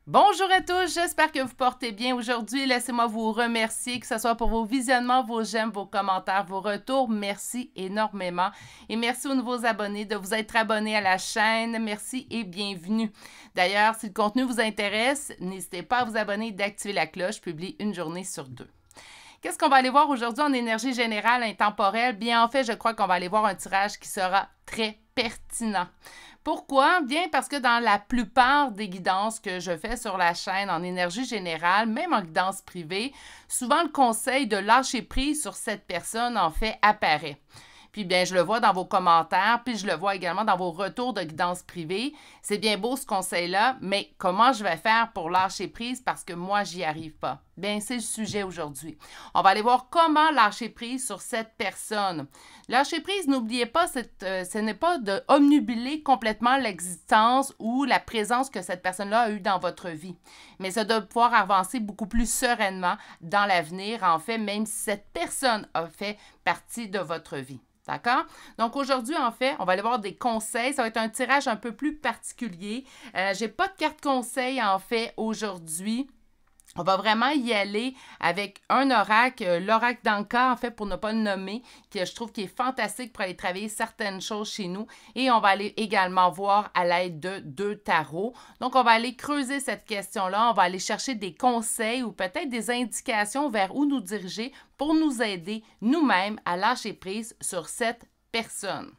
Bonjour à tous, j'espère que vous portez bien. Aujourd'hui, laissez-moi vous remercier, que ce soit pour vos visionnements, vos j'aime, vos commentaires, vos retours. Merci énormément. Et merci aux nouveaux abonnés de vous être abonnés à la chaîne. Merci et bienvenue. D'ailleurs, si le contenu vous intéresse, n'hésitez pas à vous abonner et d'activer la cloche. Je publie une journée sur deux. Qu'est-ce qu'on va aller voir aujourd'hui en énergie générale intemporelle? Bien, en fait, je crois qu'on va aller voir un tirage qui sera très pertinent. Pourquoi? Bien parce que dans la plupart des guidances que je fais sur la chaîne en énergie générale, même en guidance privée, souvent le conseil de lâcher prise sur cette personne, en fait, apparaît. Puis bien, je le vois dans vos commentaires, puis je le vois également dans vos retours de guidance privée. C'est bien beau ce conseil-là, mais comment je vais faire pour lâcher prise parce que moi, j'y arrive pas? Bien, c'est le sujet aujourd'hui. On va aller voir comment lâcher prise sur cette personne. Lâcher prise, n'oubliez pas, ce n'est pas de omnubiler complètement l'existence ou la présence que cette personne-là a eue dans votre vie, mais c'est de pouvoir avancer beaucoup plus sereinement dans l'avenir, en fait, même si cette personne a fait partie de votre vie. D'accord? Donc, aujourd'hui, en fait, on va aller voir des conseils. Ça va être un tirage un peu plus particulier. Je n'ai pas de carte conseil, en fait, aujourd'hui. On va vraiment y aller avec un oracle, l'oracle d'Anka, en fait, pour ne pas le nommer, que je trouve qui est fantastique pour aller travailler certaines choses chez nous. Et on va aller également voir à l'aide de deux tarots. Donc, on va aller creuser cette question-là. On va aller chercher des conseils ou peut-être des indications vers où nous diriger pour nous aider nous-mêmes à lâcher prise sur cette personne.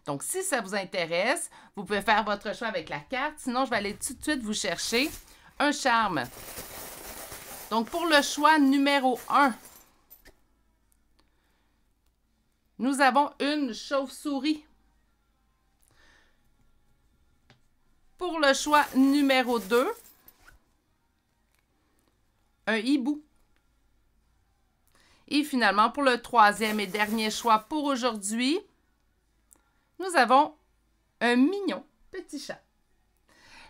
Donc, si ça vous intéresse, vous pouvez faire votre choix avec la carte. Sinon, je vais aller tout de suite vous chercher un charme. Donc, pour le choix numéro 1, nous avons une chauve-souris. Pour le choix numéro 2, un hibou. Et finalement, pour le troisième et dernier choix pour aujourd'hui, nous avons un mignon petit chat.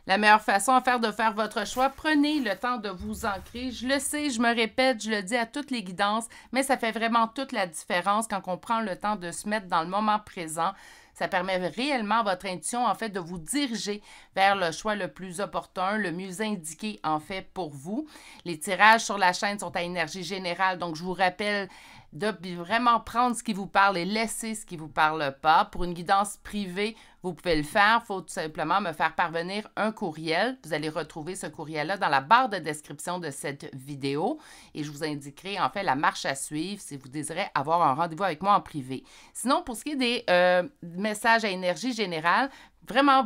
La meilleure façon à faire de faire votre choix, prenez le temps de vous ancrer. Je le sais, je me répète, je le dis à toutes les guidances, mais ça fait vraiment toute la différence quand on prend le temps de se mettre dans le moment présent. Ça permet réellement à votre intuition, en fait, de vous diriger vers le choix le plus opportun, le mieux indiqué, en fait, pour vous. Les tirages sur la chaîne sont à énergie générale, donc je vous rappelle de vraiment prendre ce qui vous parle et laisser ce qui ne vous parle pas. Pour une guidance privée, vous pouvez le faire. Il faut tout simplement me faire parvenir un courriel. Vous allez retrouver ce courriel-là dans la barre de description de cette vidéo et je vous indiquerai en fait la marche à suivre si vous désirez avoir un rendez-vous avec moi en privé. Sinon, pour ce qui est des messages à énergie générale, vraiment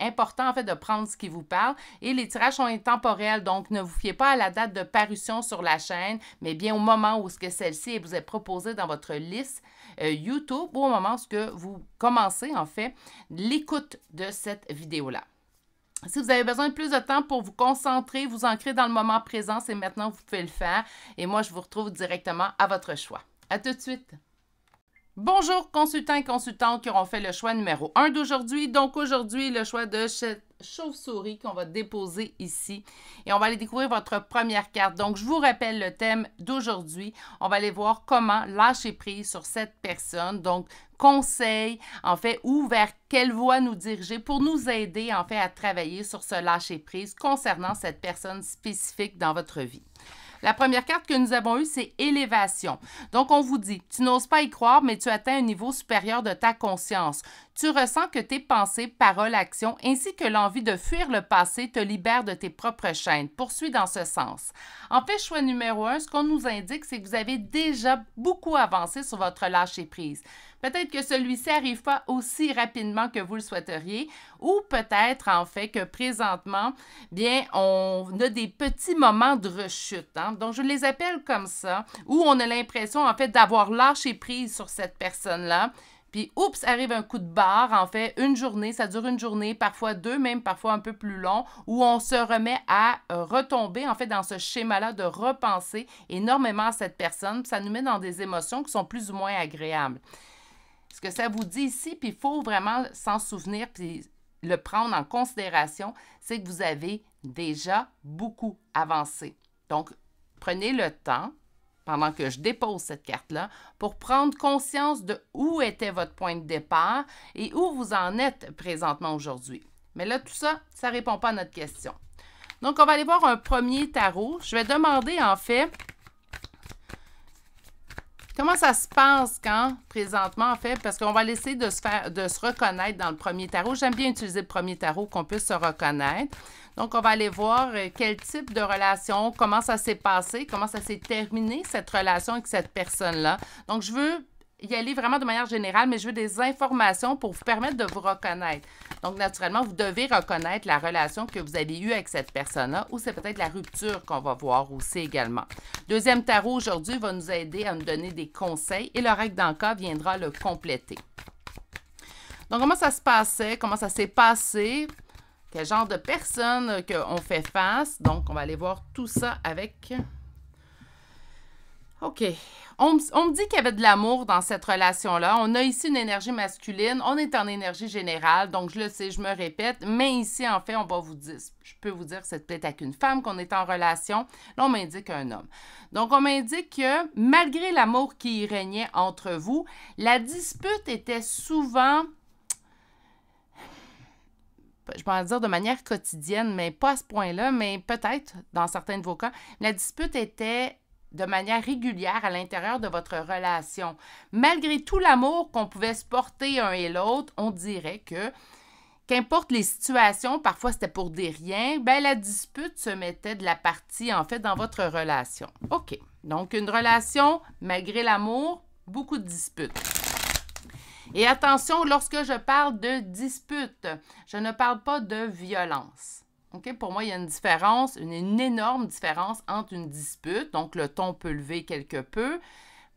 important, en fait, de prendre ce qui vous parle. Et les tirages sont intemporels, donc ne vous fiez pas à la date de parution sur la chaîne, mais bien au moment où celle-ci vous est proposée dans votre liste YouTube ou au moment où vous commencez, en fait, l'écoute de cette vidéo-là. Si vous avez besoin de plus de temps pour vous concentrer, vous ancrer dans le moment présent, c'est maintenant que vous pouvez le faire. Et moi, je vous retrouve directement à votre choix. À tout de suite! Bonjour consultants et consultantes qui auront fait le choix numéro 1 d'aujourd'hui. Donc aujourd'hui, le choix de cette chauve-souris qu'on va déposer ici. Et on va aller découvrir votre première carte. Donc je vous rappelle le thème d'aujourd'hui. On va aller voir comment lâcher prise sur cette personne. Donc conseils, en fait, ou vers quelle voie nous diriger pour nous aider, en fait, à travailler sur ce lâcher prise concernant cette personne spécifique dans votre vie. La première carte que nous avons eue, c'est élévation. Donc, on vous dit, tu n'oses pas y croire, mais tu atteins un niveau supérieur de ta conscience. Tu ressens que tes pensées, paroles, actions, ainsi que l'envie de fuir le passé te libèrent de tes propres chaînes. Poursuis dans ce sens. En fait, choix numéro 1, ce qu'on nous indique, c'est que vous avez déjà beaucoup avancé sur votre lâcher-prise. Peut-être que celui-ci n'arrive pas aussi rapidement que vous le souhaiteriez ou peut-être, en fait, que présentement, bien, on a des petits moments de rechute. Hein? Donc, je les appelle comme ça, où on a l'impression, en fait, d'avoir lâché prise sur cette personne-là. Puis, oups, arrive un coup de barre, en fait, une journée, ça dure une journée, parfois deux, même parfois un peu plus long, où on se remet à retomber, en fait, dans ce schéma-là de repenser énormément à cette personne. Puis ça nous met dans des émotions qui sont plus ou moins agréables. Ce que ça vous dit ici, puis il faut vraiment s'en souvenir, puis le prendre en considération, c'est que vous avez déjà beaucoup avancé. Donc, prenez le temps, pendant que je dépose cette carte-là, pour prendre conscience de où était votre point de départ et où vous en êtes présentement aujourd'hui. Mais là, tout ça, ça ne répond pas à notre question. Donc, on va aller voir un premier tarot. Je vais demander, en fait, comment ça se passe quand, présentement, en fait, parce qu'on va essayer de se reconnaître dans le premier tarot. J'aime bien utiliser le premier tarot, qu'on puisse se reconnaître. Donc, on va aller voir quel type de relation, comment ça s'est passé, comment ça s'est terminé, cette relation avec cette personne-là. Donc, je veux y aller vraiment de manière générale, mais je veux des informations pour vous permettre de vous reconnaître. Donc, naturellement, vous devez reconnaître la relation que vous avez eue avec cette personne-là, ou c'est peut-être la rupture qu'on va voir aussi également. Deuxième tarot aujourd'hui va nous aider à nous donner des conseils et le règle d'Anka viendra le compléter. Donc, comment ça se passait? Comment ça s'est passé? Quel genre de personne qu'on fait face? Donc, on va aller voir tout ça avec... OK. On me dit qu'il y avait de l'amour dans cette relation-là. On a ici une énergie masculine. On est en énergie générale. Donc, je le sais, je me répète. Mais ici, en fait, on va vous dire, je peux vous dire que c'est peut-être avec une femme qu'on est en relation. Là, on m'indique un homme. Donc, on m'indique que malgré l'amour qui régnait entre vous, la dispute était souvent... je vais en dire de manière quotidienne, mais pas à ce point-là, mais peut-être dans certains de vos cas. La dispute était de manière régulière à l'intérieur de votre relation. Malgré tout l'amour qu'on pouvait se porter un et l'autre, on dirait que, qu'importe les situations, parfois c'était pour des riens, ben la dispute se mettait de la partie, en fait, dans votre relation. OK. Donc, une relation, malgré l'amour, beaucoup de disputes. Et attention, lorsque je parle de dispute, je ne parle pas de violence. Okay? Pour moi, il y a une différence, une énorme différence entre une dispute, donc le ton peut lever quelque peu.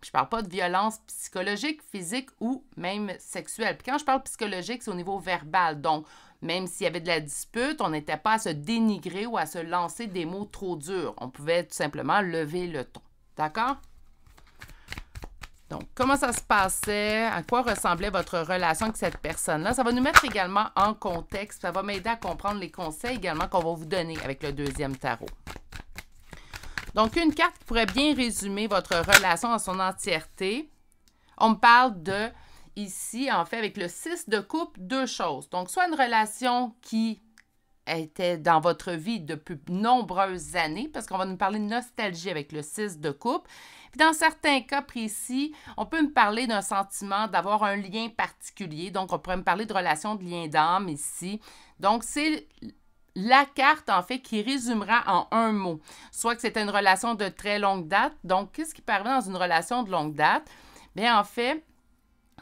Je ne parle pas de violence psychologique, physique ou même sexuelle. Puis quand je parle psychologique, c'est au niveau verbal. Donc, même s'il y avait de la dispute, on n'était pas à se dénigrer ou à se lancer des mots trop durs. On pouvait tout simplement lever le ton. D'accord? Donc, comment ça se passait? À quoi ressemblait votre relation avec cette personne-là? Ça va nous mettre également en contexte. Ça va m'aider à comprendre les conseils également qu'on va vous donner avec le deuxième tarot. Donc, une carte qui pourrait bien résumer votre relation en son entièreté. On me parle de, ici, en fait, avec le 6 de coupe, deux choses. Donc, soit une relation qui était dans votre vie depuis nombreuses années, parce qu'on va nous parler de nostalgie avec le 6 de coupe. Puis dans certains cas précis, on peut me parler d'un sentiment d'avoir un lien particulier. Donc, on pourrait me parler de relation de lien d'âme ici. Donc, c'est la carte, en fait, qui résumera en un mot. Soit que c'était une relation de très longue date. Donc, qu'est-ce qui peut arriver dans une relation de longue date? Bien, en fait,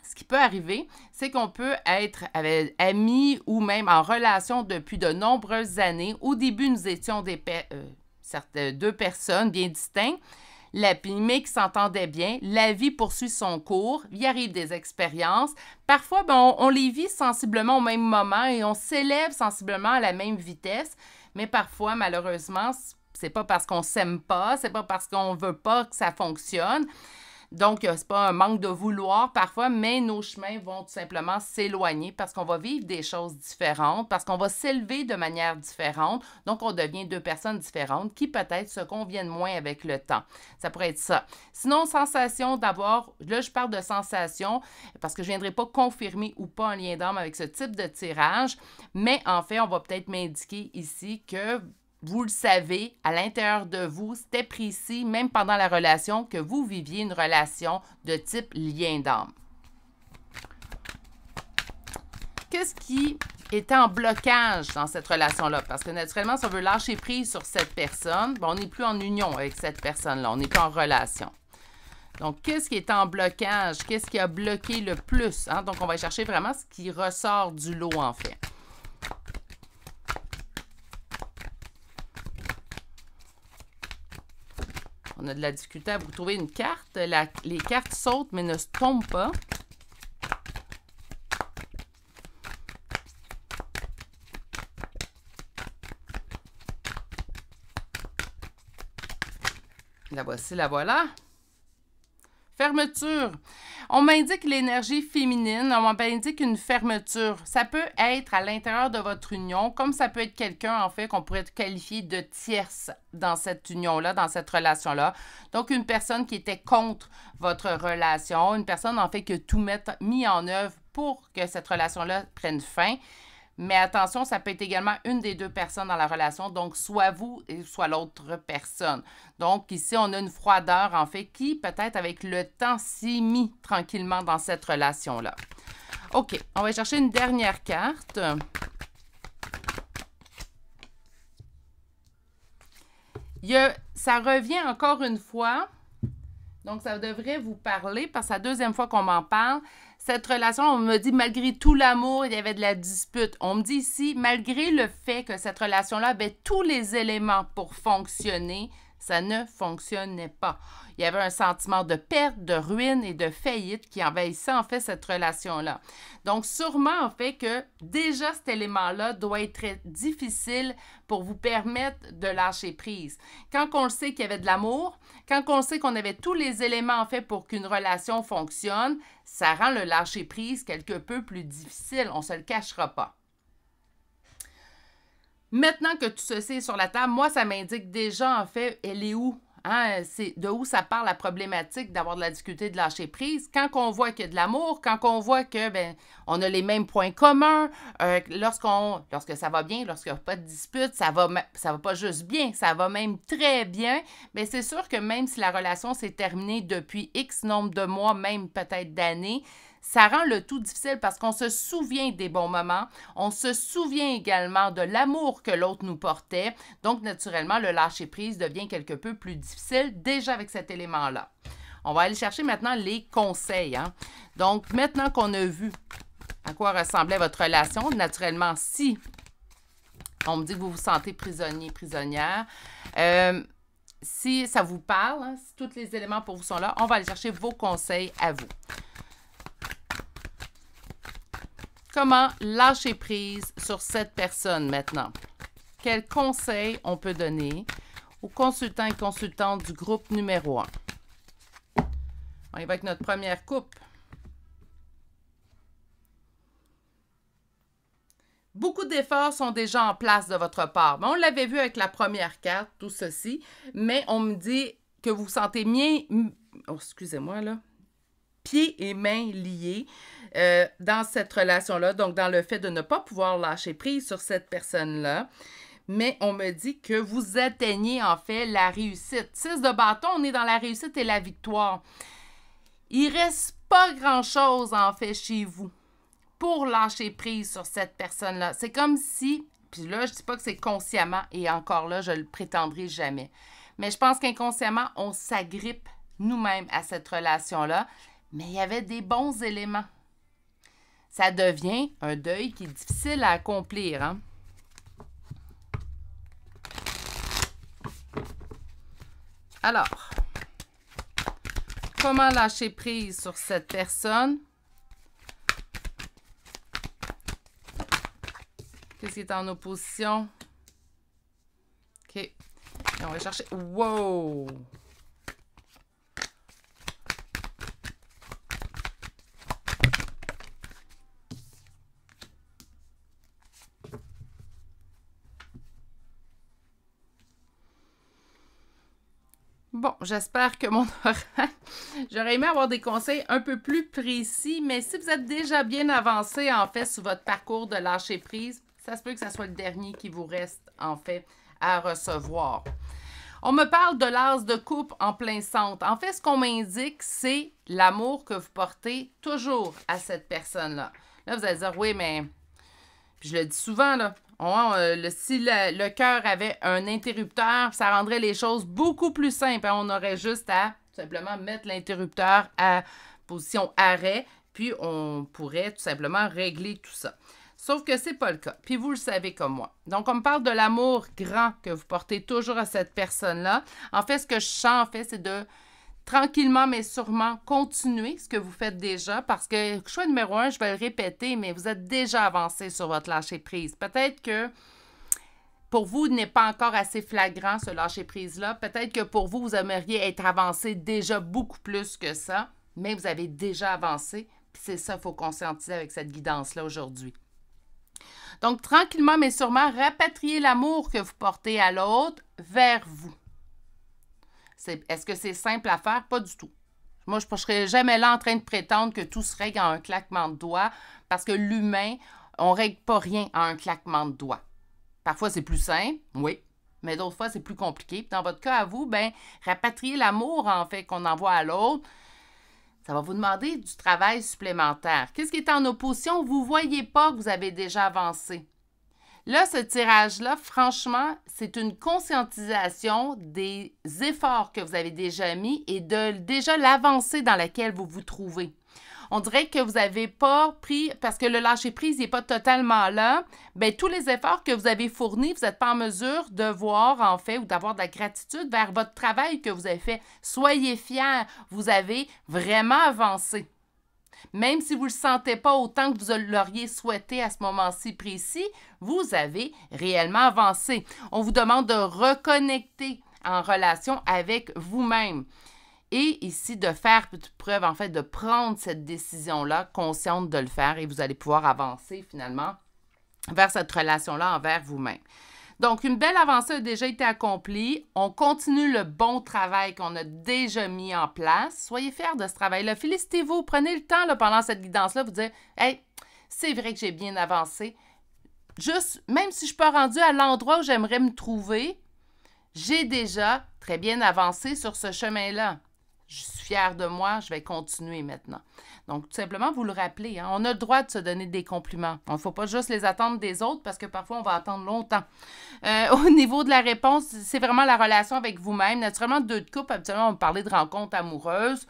ce qui peut arriver, c'est qu'on peut être amis ou même en relation depuis de nombreuses années. Au début, nous étions deux personnes bien distinctes, mais qui s'entendaient bien. La vie poursuit son cours. Il arrive des expériences. Parfois, on les vit sensiblement au même moment et on s'élève sensiblement à la même vitesse. Mais parfois, malheureusement, c'est pas parce qu'on s'aime pas, c'est pas parce qu'on veut pas que ça fonctionne. Donc, c'est pas un manque de vouloir parfois, mais nos chemins vont tout simplement s'éloigner parce qu'on va vivre des choses différentes, parce qu'on va s'élever de manière différente. Donc, on devient deux personnes différentes qui peut-être se conviennent moins avec le temps. Ça pourrait être ça. Sinon, sensation d'avoir, là, je parle de sensation parce que je ne viendrai pas confirmer ou pas un lien d'âme avec ce type de tirage, mais en fait, on va peut-être m'indiquer ici que vous le savez, à l'intérieur de vous, c'était précis, même pendant la relation, que vous viviez une relation de type lien d'âme. Qu'est-ce qui était en blocage dans cette relation-là? Parce que naturellement, si on veut lâcher prise sur cette personne, on n'est plus en union avec cette personne-là, on n'est plus en relation. Donc, qu'est-ce qui est en blocage? Qu'est-ce qui a bloqué le plus? Hein? Donc, on va chercher vraiment ce qui ressort du lot, en fait. On a de la difficulté à vous trouver une carte. Les cartes sautent, mais ne se tombent pas. La voici, la voilà. Fermeture. On m'indique l'énergie féminine, on m'indique une fermeture. Ça peut être à l'intérieur de votre union, comme ça peut être quelqu'un, en fait, qu'on pourrait qualifier de tierce dans cette union-là, dans cette relation-là. Donc, une personne qui était contre votre relation, une personne, en fait, qui a tout mis en œuvre pour que cette relation-là prenne fin. Mais attention, ça peut être également une des deux personnes dans la relation, donc soit vous et soit l'autre personne. Donc ici, on a une froideur, en fait, qui peut-être avec le temps s'est mis tranquillement dans cette relation-là. OK, on va chercher une dernière carte. Ça revient encore une fois, donc ça devrait vous parler, parce que c'est la deuxième fois qu'on m'en parle. Cette relation, on me dit, malgré tout l'amour, il y avait de la dispute. On me dit ici, malgré le fait que cette relation-là avait tous les éléments pour fonctionner, ça ne fonctionnait pas. Il y avait un sentiment de perte, de ruine et de faillite qui envahissait en fait cette relation-là. Donc sûrement en fait que déjà cet élément-là doit être très difficile pour vous permettre de lâcher prise. Quand on le sait qu'il y avait de l'amour, quand on sait qu'on avait tous les éléments en fait pour qu'une relation fonctionne, ça rend le lâcher prise quelque peu plus difficile, on ne se le cachera pas. Maintenant que tout ceci est sur la table, moi, ça m'indique déjà, en fait, elle est où? Hein? C'est de où ça part la problématique d'avoir de la difficulté de lâcher prise. Quand on voit qu'il y a de l'amour, quand on voit que on a les mêmes points communs, lorsque ça va bien, lorsqu'il n'y a pas de dispute, ça va pas juste bien, ça va même très bien, mais c'est sûr que même si la relation s'est terminée depuis X nombre de mois, même peut-être d'années, ça rend le tout difficile parce qu'on se souvient des bons moments, on se souvient également de l'amour que l'autre nous portait. Donc, naturellement, le lâcher-prise devient quelque peu plus difficile déjà avec cet élément-là. On va aller chercher maintenant les conseils. Hein? Donc, maintenant qu'on a vu à quoi ressemblait votre relation, naturellement, si on me dit que vous vous sentez prisonnier, prisonnière, si ça vous parle, hein, si tous les éléments pour vous sont là, on va aller chercher vos conseils à vous. Comment lâcher prise sur cette personne maintenant? Quels conseils on peut donner aux consultants et consultantes du groupe numéro 1? On y va avec notre première coupe. Beaucoup d'efforts sont déjà en place de votre part. On l'avait vu avec la première carte, tout ceci, mais on me dit que vous vous sentez bien... Oh, excusez-moi, là. Pieds et mains liés dans cette relation-là, donc dans le fait de ne pas pouvoir lâcher prise sur cette personne-là. Mais on me dit que vous atteignez en fait la réussite. 6 de bâton, on est dans la réussite et la victoire. Il ne reste pas grand-chose en fait chez vous pour lâcher prise sur cette personne-là. C'est comme si, puis là, je ne dis pas que c'est consciemment, et encore là, je ne le prétendrai jamais. Mais je pense qu'inconsciemment, on s'agrippe nous-mêmes à cette relation-là. Mais il y avait des bons éléments. Ça devient un deuil qui est difficile à accomplir. Hein? Alors, comment lâcher prise sur cette personne? Qu'est-ce qui est en opposition? OK. Et on va chercher... Wow! Bon, j'espère que mon oracle... J'aurais aimé avoir des conseils un peu plus précis, mais si vous êtes déjà bien avancé, en fait, sur votre parcours de lâcher prise, ça se peut que ce soit le dernier qui vous reste, en fait, à recevoir. On me parle de l'as de coupe en plein centre. En fait, ce qu'on m'indique, c'est l'amour que vous portez toujours à cette personne-là. Là, vous allez dire, oui, mais... Puis je le dis souvent, là. Si le cœur avait un interrupteur, ça rendrait les choses beaucoup plus simples. On aurait juste à tout simplement mettre l'interrupteur à position arrêt, puis on pourrait tout simplement régler tout ça. Sauf que c'est pas le cas. Puis vous le savez comme moi. Donc, on me parle de l'amour grand que vous portez toujours à cette personne-là. En fait, ce que je sens, en fait, c'est de tranquillement, mais sûrement, continuer ce que vous faites déjà, parce que choix numéro 1, je vais le répéter, mais vous êtes déjà avancé sur votre lâcher-prise. Peut-être que pour vous, il n'est pas encore assez flagrant, ce lâcher-prise-là. Peut-être que pour vous, vous aimeriez être avancé déjà beaucoup plus que ça, mais vous avez déjà avancé, puis c'est ça qu'il faut conscientiser avec cette guidance-là aujourd'hui. Donc, tranquillement, mais sûrement, rapatriez l'amour que vous portez à l'autre vers vous. Est-ce que c'est simple à faire? Pas du tout. Moi, je ne serais jamais là en train de prétendre que tout se règle en un claquement de doigts parce que l'humain, on ne règle pas rien en un claquement de doigts. Parfois, c'est plus simple, oui, mais d'autres fois, c'est plus compliqué. Puis dans votre cas, à vous, rapatrier l'amour, en fait, qu'on envoie à l'autre, ça va vous demander du travail supplémentaire. Qu'est-ce qui est en opposition? Vous ne voyez pas que vous avez déjà avancé. Là, ce tirage-là, franchement, c'est une conscientisation des efforts que vous avez déjà mis et de déjà l'avancée dans laquelle vous vous trouvez. On dirait que vous n'avez pas pris, parce que le lâcher-prise n'est pas totalement là, tous les efforts que vous avez fournis, vous n'êtes pas en mesure de voir, en fait, ou d'avoir de la gratitude vers votre travail que vous avez fait. Soyez fiers, vous avez vraiment avancé. Même si vous ne le sentez pas autant que vous l'auriez souhaité à ce moment-ci précis, vous avez réellement avancé. On vous demande de reconnecter en relation avec vous-même. Et ici, de faire preuve, en fait, de prendre cette décision-là, consciente de le faire, et vous allez pouvoir avancer finalement vers cette relation-là envers vous-même. Donc, une belle avancée a déjà été accomplie. On continue le bon travail qu'on a déjà mis en place. Soyez fiers de ce travail-là. Félicitez-vous. Prenez le temps là, pendant cette guidance-là, vous dire « Hey, c'est vrai que j'ai bien avancé. Juste, même si je ne suis pas rendue à l'endroit où j'aimerais me trouver, j'ai déjà très bien avancé sur ce chemin-là. Je suis fière de moi, je vais continuer maintenant. » Donc, tout simplement, vous le rappelez, hein, on a le droit de se donner des compliments. Il ne faut pas juste les attendre des autres parce que parfois, on va attendre longtemps. Au niveau de la réponse, c'est vraiment la relation avec vous-même. Naturellement, deux de couple, habituellement, on va parler de rencontres amoureuses.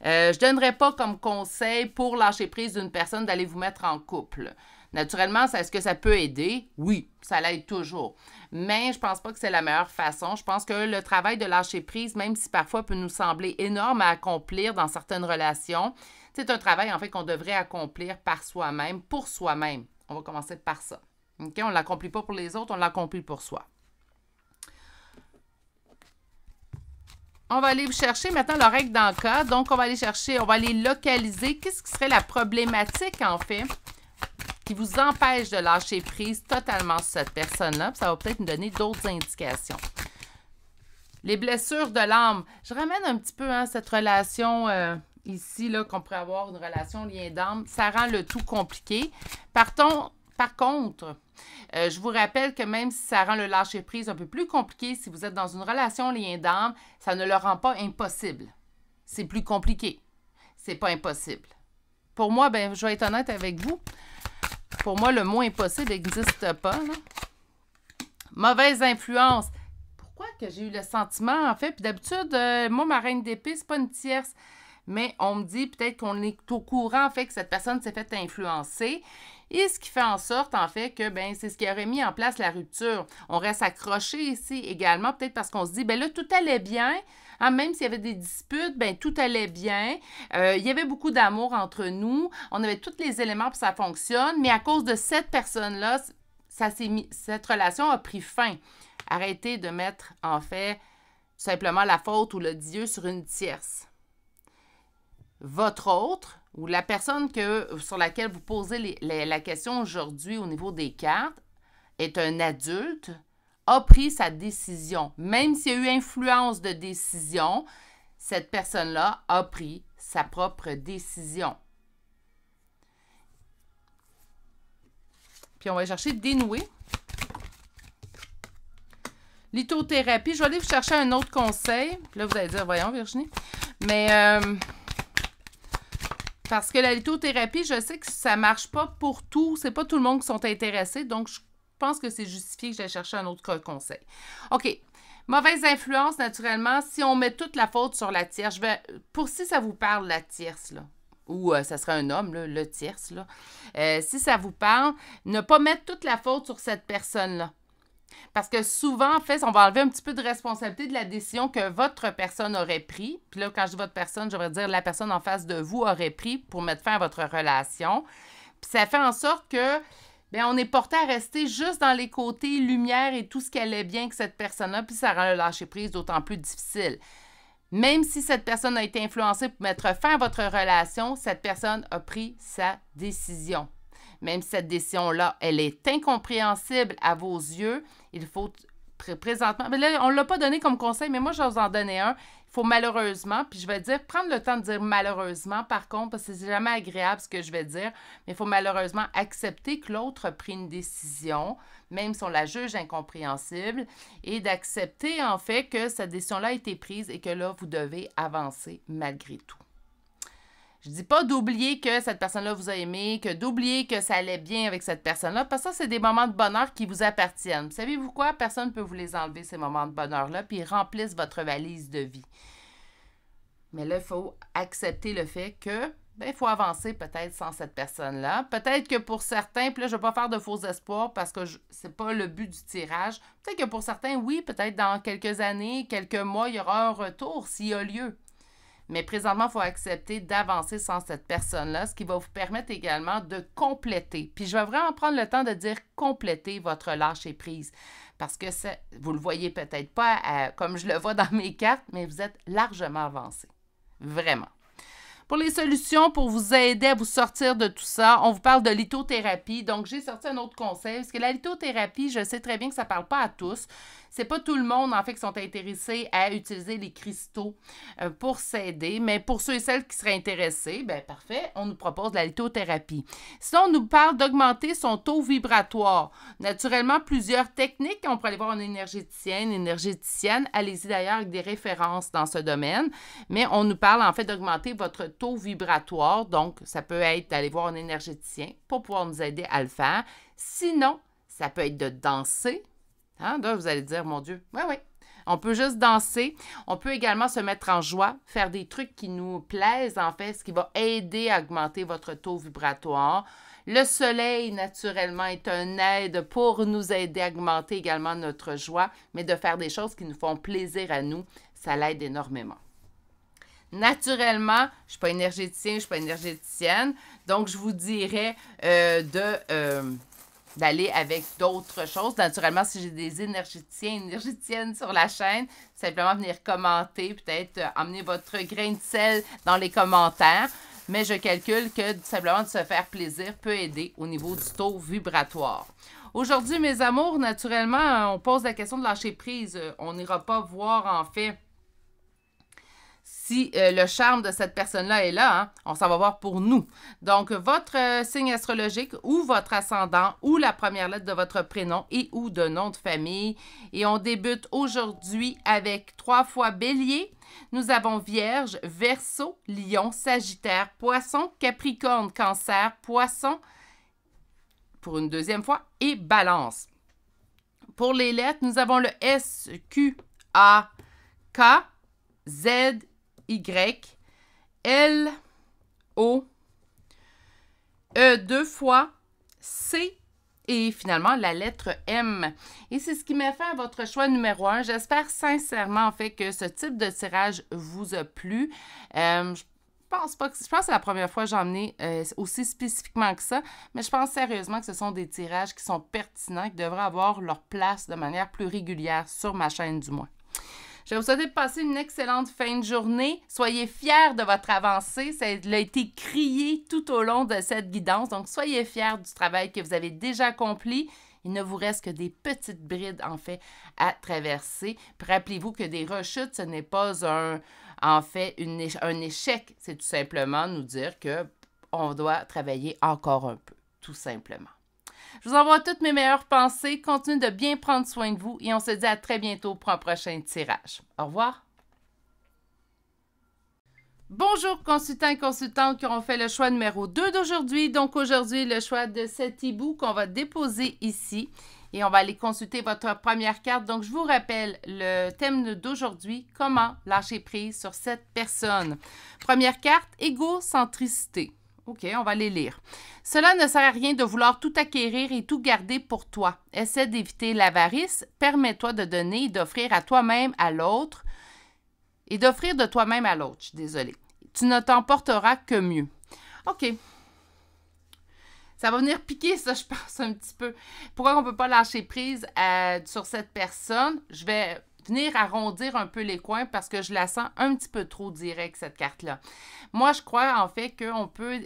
Je ne donnerais pas comme conseil pour lâcher prise d'une personne d'aller vous mettre en couple. Naturellement, est-ce que ça peut aider? Oui, ça l'aide toujours. Mais je ne pense pas que c'est la meilleure façon. Je pense que le travail de lâcher prise, même si parfois peut nous sembler énorme à accomplir dans certaines relations, c'est un travail en fait qu'on devrait accomplir par soi-même, pour soi-même. On va commencer par ça. Okay? On ne l'accomplit pas pour les autres, on l'accomplit pour soi. On va aller chercher maintenant la règle dans le cas. Donc, on va aller chercher, on va aller localiser. Qu'est-ce qui serait la problématique en fait qui vous empêche de lâcher prise totalement sur cette personne-là? Ça va peut-être nous donner d'autres indications. Les blessures de l'âme. Je ramène un petit peu cette relation ici, là, qu'on pourrait avoir une relation lien d'âme. Ça rend le tout compliqué. Par contre, je vous rappelle que même si ça rend le lâcher prise un peu plus compliqué, si vous êtes dans une relation lien d'âme, ça ne le rend pas impossible. C'est plus compliqué. C'est pas impossible. Pour moi, je vais être honnête avec vous. Pour moi, le mot impossible n'existe pas. Là. Mauvaise influence. Pourquoi que j'ai eu le sentiment, en fait? Puis d'habitude, moi, ma reine d'épée, c'est pas une tierce. Mais on me dit peut-être qu'on est au courant, en fait, que cette personne s'est fait influencer. Et ce qui fait en sorte, en fait, que c'est ce qui aurait mis en place la rupture. On reste accroché ici également, peut-être parce qu'on se dit, là, tout allait bien. Hein, même s'il y avait des disputes, tout allait bien. Il y avait beaucoup d'amour entre nous. On avait tous les éléments pour que ça fonctionne. Mais à cause de cette personne-là, cette relation a pris fin. Arrêtez de mettre, en fait, simplement la faute ou le Dieu sur une tierce. Votre autre, ou la personne sur laquelle vous posez la question aujourd'hui au niveau des cartes, est un adulte, a pris sa décision. Même s'il y a eu influence de décision, cette personne-là a pris sa propre décision. Puis on va chercher dénouer. Lithothérapie, je vais aller vous chercher un autre conseil. Puis là, vous allez dire, voyons Virginie. Mais parce que la lithothérapie, je sais que ça ne marche pas pour tout. C'est pas tout le monde qui sont intéressés. Donc, je pense que c'est justifié que j'aille chercher un autre conseil. OK. Mauvaise influence, naturellement, si on met toute la faute sur la tierce. Pour si ça vous parle, la tierce, là, ou ça serait un homme, là, le tierce, là. Si ça vous parle, ne pas mettre toute la faute sur cette personne-là. Parce que souvent, en fait, on va enlever un petit peu de responsabilité de la décision que votre personne aurait prise. Puis là, quand je dis votre personne, je vais dire la personne en face de vous aurait pris pour mettre fin à votre relation. Puis ça fait en sorte que, on est porté à rester juste dans les côtés lumière et tout ce qui allait bien que cette personne-là, puis ça rend le lâcher-prise d'autant plus difficile. Même si cette personne a été influencée pour mettre fin à votre relation, cette personne a pris sa décision. Même si cette décision-là, elle est incompréhensible à vos yeux, il faut présentement... Mais là, on ne l'a pas donné comme conseil, mais moi, je vais vous en donner un. Il faut malheureusement, puis je vais dire, prendre le temps de dire malheureusement, par contre, parce que c'est jamais agréable ce que je vais dire, mais il faut malheureusement accepter que l'autre a pris une décision, même si on la juge incompréhensible, et d'accepter en fait que cette décision-là a été prise et que là, vous devez avancer malgré tout. Je ne dis pas d'oublier que cette personne-là vous a aimé, que d'oublier que ça allait bien avec cette personne-là, parce que ça, c'est des moments de bonheur qui vous appartiennent. Savez-vous quoi? Personne ne peut vous les enlever, ces moments de bonheur-là, puis ils remplissent votre valise de vie. Mais là, il faut accepter le fait que, ben, il faut avancer peut-être sans cette personne-là. Peut-être que pour certains, puis là, je ne vais pas faire de faux espoirs parce que ce n'est pas le but du tirage. Peut-être que pour certains, oui, peut-être dans quelques années, quelques mois, il y aura un retour s'il y a lieu. Mais présentement, il faut accepter d'avancer sans cette personne-là, ce qui va vous permettre également de compléter. Puis je vais vraiment prendre le temps de dire compléter votre lâcher-prise. Parce que vous ne le voyez peut-être pas comme je le vois dans mes cartes, mais vous êtes largement avancé. Vraiment. Pour les solutions, pour vous aider à vous sortir de tout ça, on vous parle de lithothérapie. Donc, j'ai sorti un autre conseil, parce que la lithothérapie, je sais très bien que ça ne parle pas à tous. C'est pas tout le monde, en fait, qui sont intéressés à utiliser les cristaux pour s'aider. Mais pour ceux et celles qui seraient intéressés, bien, parfait, on nous propose la lithothérapie. Sinon, on nous parle d'augmenter son taux vibratoire. Naturellement, plusieurs techniques. On pourrait aller voir un énergéticien, une énergéticienne. Allez-y d'ailleurs avec des références dans ce domaine. Mais on nous parle, en fait, d'augmenter votre taux vibratoire. Donc, ça peut être d'aller voir un énergéticien pour pouvoir nous aider à le faire. Sinon, ça peut être de danser. Hein? Donc, vous allez dire, mon Dieu, oui. On peut juste danser. On peut également se mettre en joie, faire des trucs qui nous plaisent, en fait, ce qui va aider à augmenter votre taux vibratoire. Le soleil, naturellement, est un aide pour nous aider à augmenter également notre joie, mais de faire des choses qui nous font plaisir à nous, ça l'aide énormément. Naturellement, je ne suis pas énergéticien, je ne suis pas énergéticienne, donc je vous dirais d'aller avec d'autres choses. Naturellement, si j'ai des énergéticiens, énergéticiennes sur la chaîne, simplement venir commenter, peut-être emmener votre grain de sel dans les commentaires. Mais je calcule que simplement de se faire plaisir peut aider au niveau du taux vibratoire. Aujourd'hui, mes amours, naturellement, on pose la question de lâcher prise. On n'ira pas voir, en fait, si le charme de cette personne-là est là, hein, on s'en va voir pour nous. Donc, votre signe astrologique ou votre ascendant ou la première lettre de votre prénom et ou de nom de famille. Et on débute aujourd'hui avec 3 fois Bélier. Nous avons Vierge, Verseau, Lion, Sagittaire, Poisson, Capricorne, Cancer, Poisson, pour une deuxième fois, et Balance. Pour les lettres, nous avons le S, Q, A, K, Z, Y, L, O, E 2 fois, C et finalement la lettre M. Et c'est ce qui m'a fait votre choix numéro 1. J'espère sincèrement en fait que ce type de tirage vous a plu. Je pense que c'est la première fois que j'en ai aussi spécifiquement que ça, mais je pense sérieusement que ce sont des tirages qui sont pertinents, qui devraient avoir leur place de manière plus régulière sur ma chaîne du moins. Je vais vous souhaiter de passer une excellente fin de journée. Soyez fiers de votre avancée. Ça a été crié tout au long de cette guidance. Donc, soyez fiers du travail que vous avez déjà accompli. Il ne vous reste que des petites brides, en fait, à traverser. Puis rappelez-vous que des rechutes, ce n'est pas un échec. C'est tout simplement nous dire qu'on doit travailler encore un peu, tout simplement. Je vous envoie toutes mes meilleures pensées. Continuez de bien prendre soin de vous et on se dit à très bientôt pour un prochain tirage. Au revoir. Bonjour consultants et consultantes qui auront fait le choix numéro 2 d'aujourd'hui. Donc aujourd'hui, le choix de cet hibou qu'on va déposer ici. Et on va aller consulter votre première carte. Donc je vous rappelle le thème d'aujourd'hui, comment lâcher prise sur cette personne. Première carte, égocentricité. OK, on va les lire. Cela ne sert à rien de vouloir tout acquérir et tout garder pour toi. Essaie d'éviter l'avarice. Permets-toi de donner et d'offrir à toi-même à l'autre. Et d'offrir de toi-même à l'autre. Je suis désolée. Tu ne t'emporteras que mieux. OK. Ça va venir piquer, ça, je pense, un petit peu. Pourquoi on ne peut pas lâcher prise sur cette personne? Je vais venir arrondir un peu les coins parce que je la sens un petit peu trop directe, cette carte-là. Moi, je crois en fait qu'on peut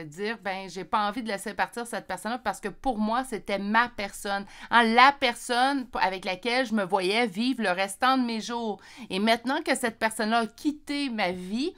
dire, ben, j'ai pas envie de laisser partir cette personne-là parce que pour moi, c'était ma personne. Hein, la personne avec laquelle je me voyais vivre le restant de mes jours. Et maintenant que cette personne-là a quitté ma vie,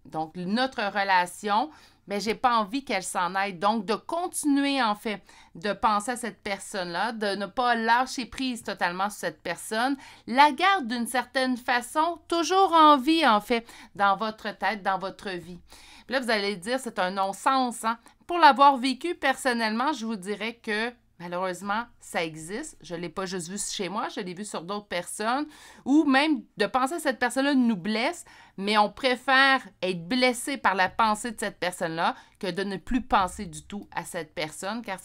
donc notre relation, mais j'ai pas envie qu'elle s'en aille. Donc, de continuer, en fait, de penser à cette personne-là, de ne pas lâcher prise totalement sur cette personne, la garde d'une certaine façon, toujours en vie, en fait, dans votre tête, dans votre vie. Puis là, vous allez dire, c'est un non-sens, hein? Pour l'avoir vécu personnellement, je vous dirais que malheureusement, ça existe. Je ne l'ai pas juste vu chez moi, je l'ai vu sur d'autres personnes. Ou même de penser à cette personne-là nous blesse, mais on préfère être blessé par la pensée de cette personne-là que de ne plus penser du tout à cette personne, car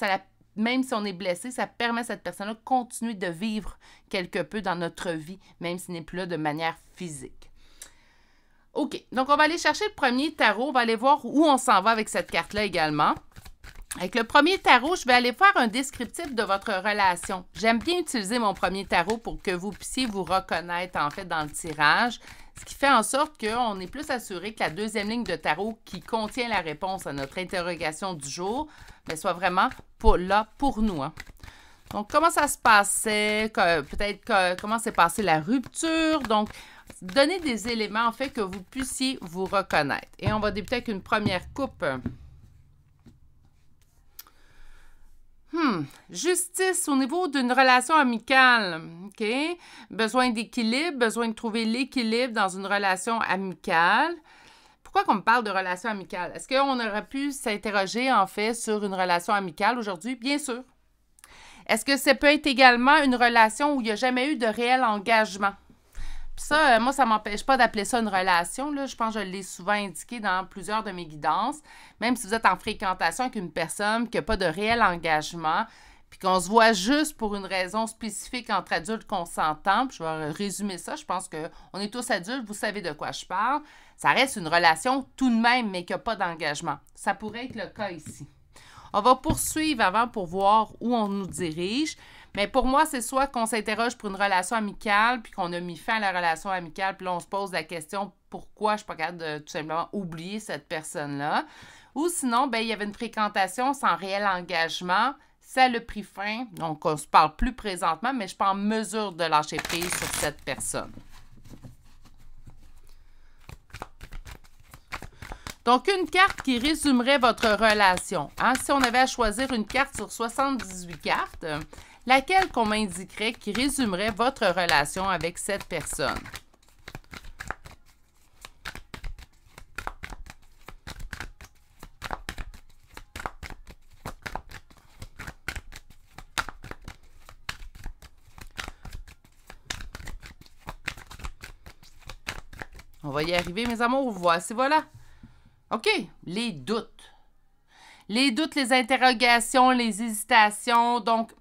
même si on est blessé, ça permet à cette personne-là de continuer de vivre quelque peu dans notre vie, même s'il n'est plus là de manière physique. OK, donc on va aller chercher le premier tarot. On va aller voir où on s'en va avec cette carte-là également. Avec le premier tarot, je vais aller faire un descriptif de votre relation. J'aime bien utiliser mon premier tarot pour que vous puissiez vous reconnaître, en fait, dans le tirage, ce qui fait en sorte qu'on est plus assuré que la deuxième ligne de tarot qui contient la réponse à notre interrogation du jour, mais soit vraiment là pour nous. Hein. Donc, comment ça se passait? Peut-être comment s'est passée la rupture? Donc, donner des éléments, en fait, que vous puissiez vous reconnaître. Et on va débuter avec une première coupe. Justice au niveau d'une relation amicale, OK? Besoin d'équilibre, besoin de trouver l'équilibre dans une relation amicale. Pourquoi qu'on me parle de relation amicale? Est-ce qu'on aurait pu s'interroger, en fait, sur une relation amicale aujourd'hui? Bien sûr. Est-ce que ça peut être également une relation où il n'y a jamais eu de réel engagement? Puis ça, moi, ça ne m'empêche pas d'appeler ça une relation. Là. Je pense que je l'ai souvent indiqué dans plusieurs de mes guidances. Même si vous êtes en fréquentation avec une personne qui n'a pas de réel engagement, puis qu'on se voit juste pour une raison spécifique entre adultes consentants, puis je vais résumer ça, je pense qu'on est tous adultes, vous savez de quoi je parle, ça reste une relation tout de même, mais qui n'a pas d'engagement. Ça pourrait être le cas ici. On va poursuivre avant pour voir où on nous dirige. Mais pour moi, c'est soit qu'on s'interroge pour une relation amicale, puis qu'on a mis fin à la relation amicale, puis là, on se pose la question pourquoi je ne suis pas capable de tout simplement oublier cette personne-là. Ou sinon, ben, il y avait une fréquentation sans réel engagement, ça a pris fin, donc on ne se parle plus présentement, mais je ne suis pas en mesure de lâcher prise sur cette personne. Donc, une carte qui résumerait votre relation. Hein? Si on avait à choisir une carte sur 78 cartes, laquelle qu'on m'indiquerait qui résumerait votre relation avec cette personne? On va y arriver, mes amours. Voici, voilà. OK, les doutes. Les doutes, les interrogations, les hésitations. Donc,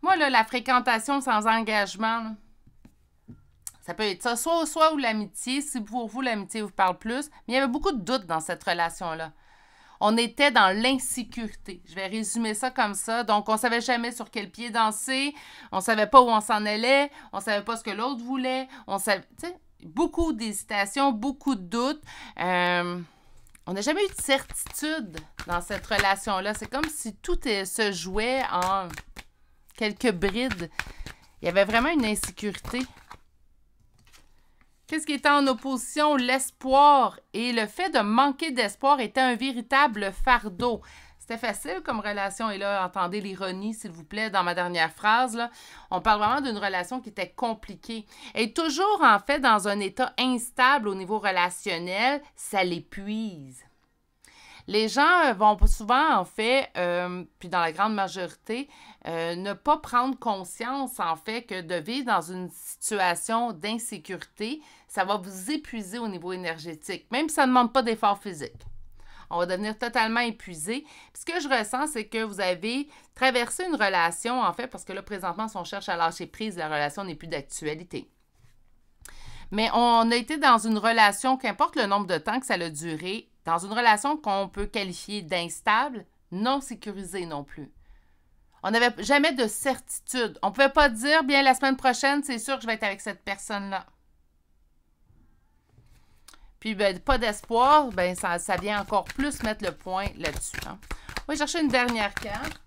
moi, là, la fréquentation sans engagement, là, ça peut être ça, soit ou l'amitié, si pour vous, l'amitié vous parle plus, mais il y avait beaucoup de doutes dans cette relation-là. On était dans l'insécurité. Je vais résumer ça comme ça. Donc, on ne savait jamais sur quel pied danser, on ne savait pas où on s'en allait, on ne savait pas ce que l'autre voulait, on savait, tu sais, beaucoup d'hésitations, beaucoup de doutes. On n'a jamais eu de certitude dans cette relation-là. C'est comme si tout se jouait en quelques brides. Il y avait vraiment une insécurité. Qu'est-ce qui était en opposition? L'espoir. Et le fait de manquer d'espoir était un véritable fardeau. C'était facile comme relation. Et là, entendez l'ironie, s'il vous plaît, dans ma dernière phrase. Là. On parle vraiment d'une relation qui était compliquée. Et toujours, en fait, dans un état instable au niveau relationnel, ça l'épuise. Les gens vont souvent, en fait, puis dans la grande majorité, ne pas prendre conscience, en fait, que de vivre dans une situation d'insécurité, ça va vous épuiser au niveau énergétique, même si ça ne demande pas d'effort physique. On va devenir totalement épuisé. Puis ce que je ressens, c'est que vous avez traversé une relation, en fait, parce que là, présentement, si on cherche à lâcher prise, la relation n'est plus d'actualité. Mais on a été dans une relation, qu'importe le nombre de temps que ça a duré, dans une relation qu'on peut qualifier d'instable, non sécurisée non plus. On n'avait jamais de certitude. On ne pouvait pas dire, bien, la semaine prochaine, c'est sûr que je vais être avec cette personne-là. Puis, ben, pas d'espoir, ben, ça vient encore plus mettre le point là-dessus. Hein. On va chercher une dernière carte.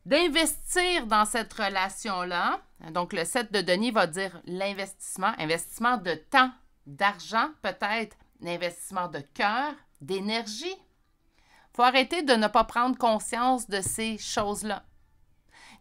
D'investir dans cette relation-là. Donc, le 7 de denier va dire l'investissement. Investissement de temps, d'argent peut-être, l'investissement de cœur, d'énergie. Il faut arrêter de ne pas prendre conscience de ces choses-là.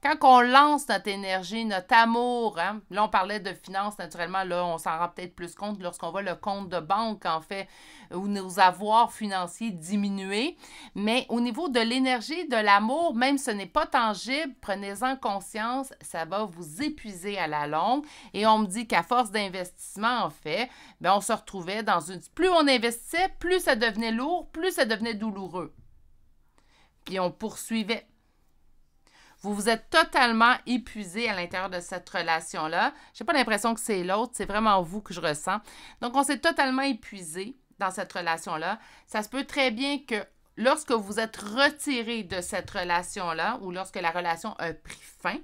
Quand on lance notre énergie, notre amour, hein, là on parlait de finances naturellement, là on s'en rend peut-être plus compte lorsqu'on voit le compte de banque en fait, où nos avoirs financiers diminuer, mais au niveau de l'énergie, de l'amour, même si ce n'est pas tangible, prenez-en conscience, ça va vous épuiser à la longue et on me dit qu'à force d'investissement en fait, bien, on se retrouvait dans une... Plus on investissait, plus ça devenait lourd, plus ça devenait douloureux. Puis on poursuivait. Vous vous êtes totalement épuisé à l'intérieur de cette relation-là. Je n'ai pas l'impression que c'est l'autre, c'est vraiment vous que je ressens. Donc, on s'est totalement épuisé dans cette relation-là. Ça se peut très bien que lorsque vous êtes retiré de cette relation-là ou lorsque la relation a pris fin,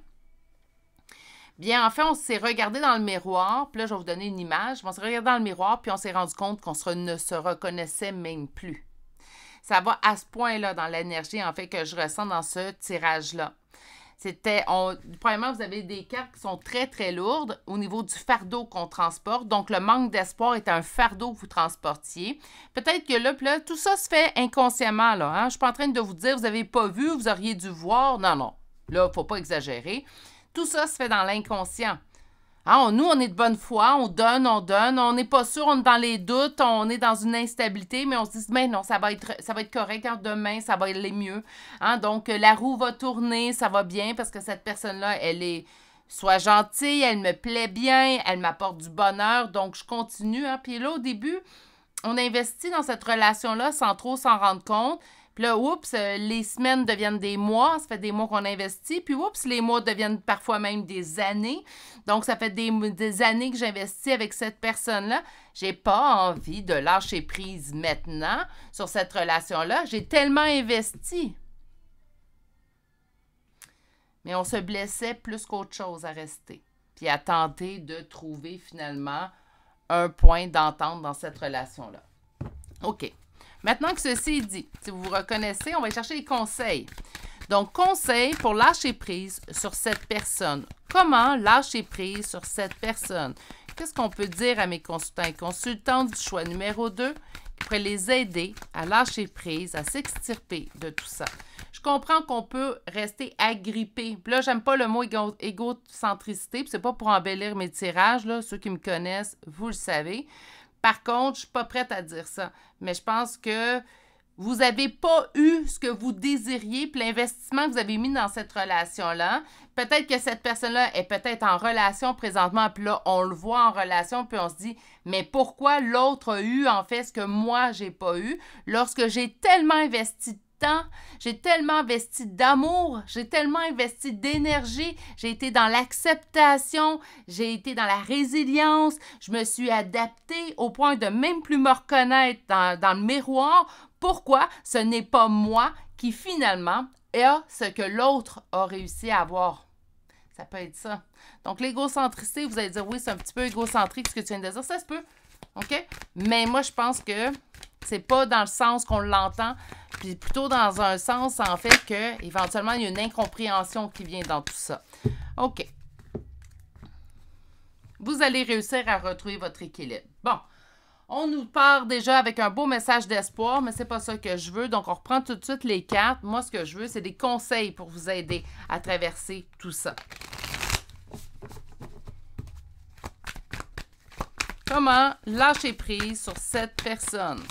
bien, en fait, on s'est regardé dans le miroir, puis là, je vais vous donner une image. On s'est regardé dans le miroir, puis on s'est rendu compte qu'on ne se reconnaissait même plus. Ça va à ce point-là dans l'énergie, en fait, que je ressens dans ce tirage-là. Premièrement, vous avez des cartes qui sont très, très lourdes au niveau du fardeau qu'on transporte. Donc, le manque d'espoir est un fardeau que vous transportiez. Peut-être que là, tout ça se fait inconsciemment, là. Hein? Je ne suis pas en train de vous dire, vous n'avez pas vu, vous auriez dû voir. Non, non. Là, il ne faut pas exagérer. Tout ça se fait dans l'inconscient. Hein, nous, on est de bonne foi, on donne, on n'est pas sûr, on est dans les doutes, on est dans une instabilité, mais on se dit, mais non, ça va être correct, hein, demain, ça va aller mieux. Hein, donc, la roue va tourner, ça va bien, parce que cette personne-là, elle est soit gentille, elle me plaît bien, elle m'apporte du bonheur, donc je continue. Hein. Puis là, au début, on investit dans cette relation-là sans trop s'en rendre compte. Puis là, oups, les semaines deviennent des mois. Ça fait des mois qu'on investit. Puis oups, les mois deviennent parfois même des années. Donc, ça fait des années que j'investis avec cette personne-là. J'ai pas envie de lâcher prise maintenant sur cette relation-là. J'ai tellement investi. Mais on se blessait plus qu'autre chose à rester. Puis à tenter de trouver finalement un point d'entente dans cette relation-là. OK. Maintenant que ceci est dit, si vous vous reconnaissez, on va chercher les conseils. Donc, conseils pour lâcher prise sur cette personne. Comment lâcher prise sur cette personne? Qu'est-ce qu'on peut dire à mes consultants et consultantes du choix numéro 2 qui pourrait les aider à lâcher prise, à s'extirper de tout ça? Je comprends qu'on peut rester agrippé. Puis là, j'aime pas le mot égocentricité, puis c'est pas pour embellir mes tirages, là. Ceux qui me connaissent, vous le savez. Par contre, je ne suis pas prête à dire ça, mais je pense que vous n'avez pas eu ce que vous désiriez, puis l'investissement que vous avez mis dans cette relation-là, peut-être que cette personne-là est peut-être en relation présentement, puis là, on le voit en relation, puis on se dit, mais pourquoi l'autre a eu en fait ce que moi, j'ai pas eu, lorsque j'ai tellement investi de temps, j'ai tellement investi d'amour, j'ai tellement investi d'énergie, j'ai été dans l'acceptation, j'ai été dans la résilience, je me suis adaptée au point de même plus me reconnaître dans le miroir. Pourquoi ce n'est pas moi qui finalement a ce que l'autre a réussi à avoir? Ça peut être ça. Donc l'égocentricité, vous allez dire oui, c'est un petit peu égocentrique ce que tu viens de dire, ça se peut. OK? Mais moi, je pense que c'est pas dans le sens qu'on l'entend, puis plutôt dans un sens, en fait, que éventuellement il y a une incompréhension qui vient dans tout ça. OK. Vous allez réussir à retrouver votre équilibre. Bon, on nous part déjà avec un beau message d'espoir, mais c'est pas ça que je veux. Donc, on reprend tout de suite les cartes. Moi, ce que je veux, c'est des conseils pour vous aider à traverser tout ça. Comment lâcher prise sur cette personne?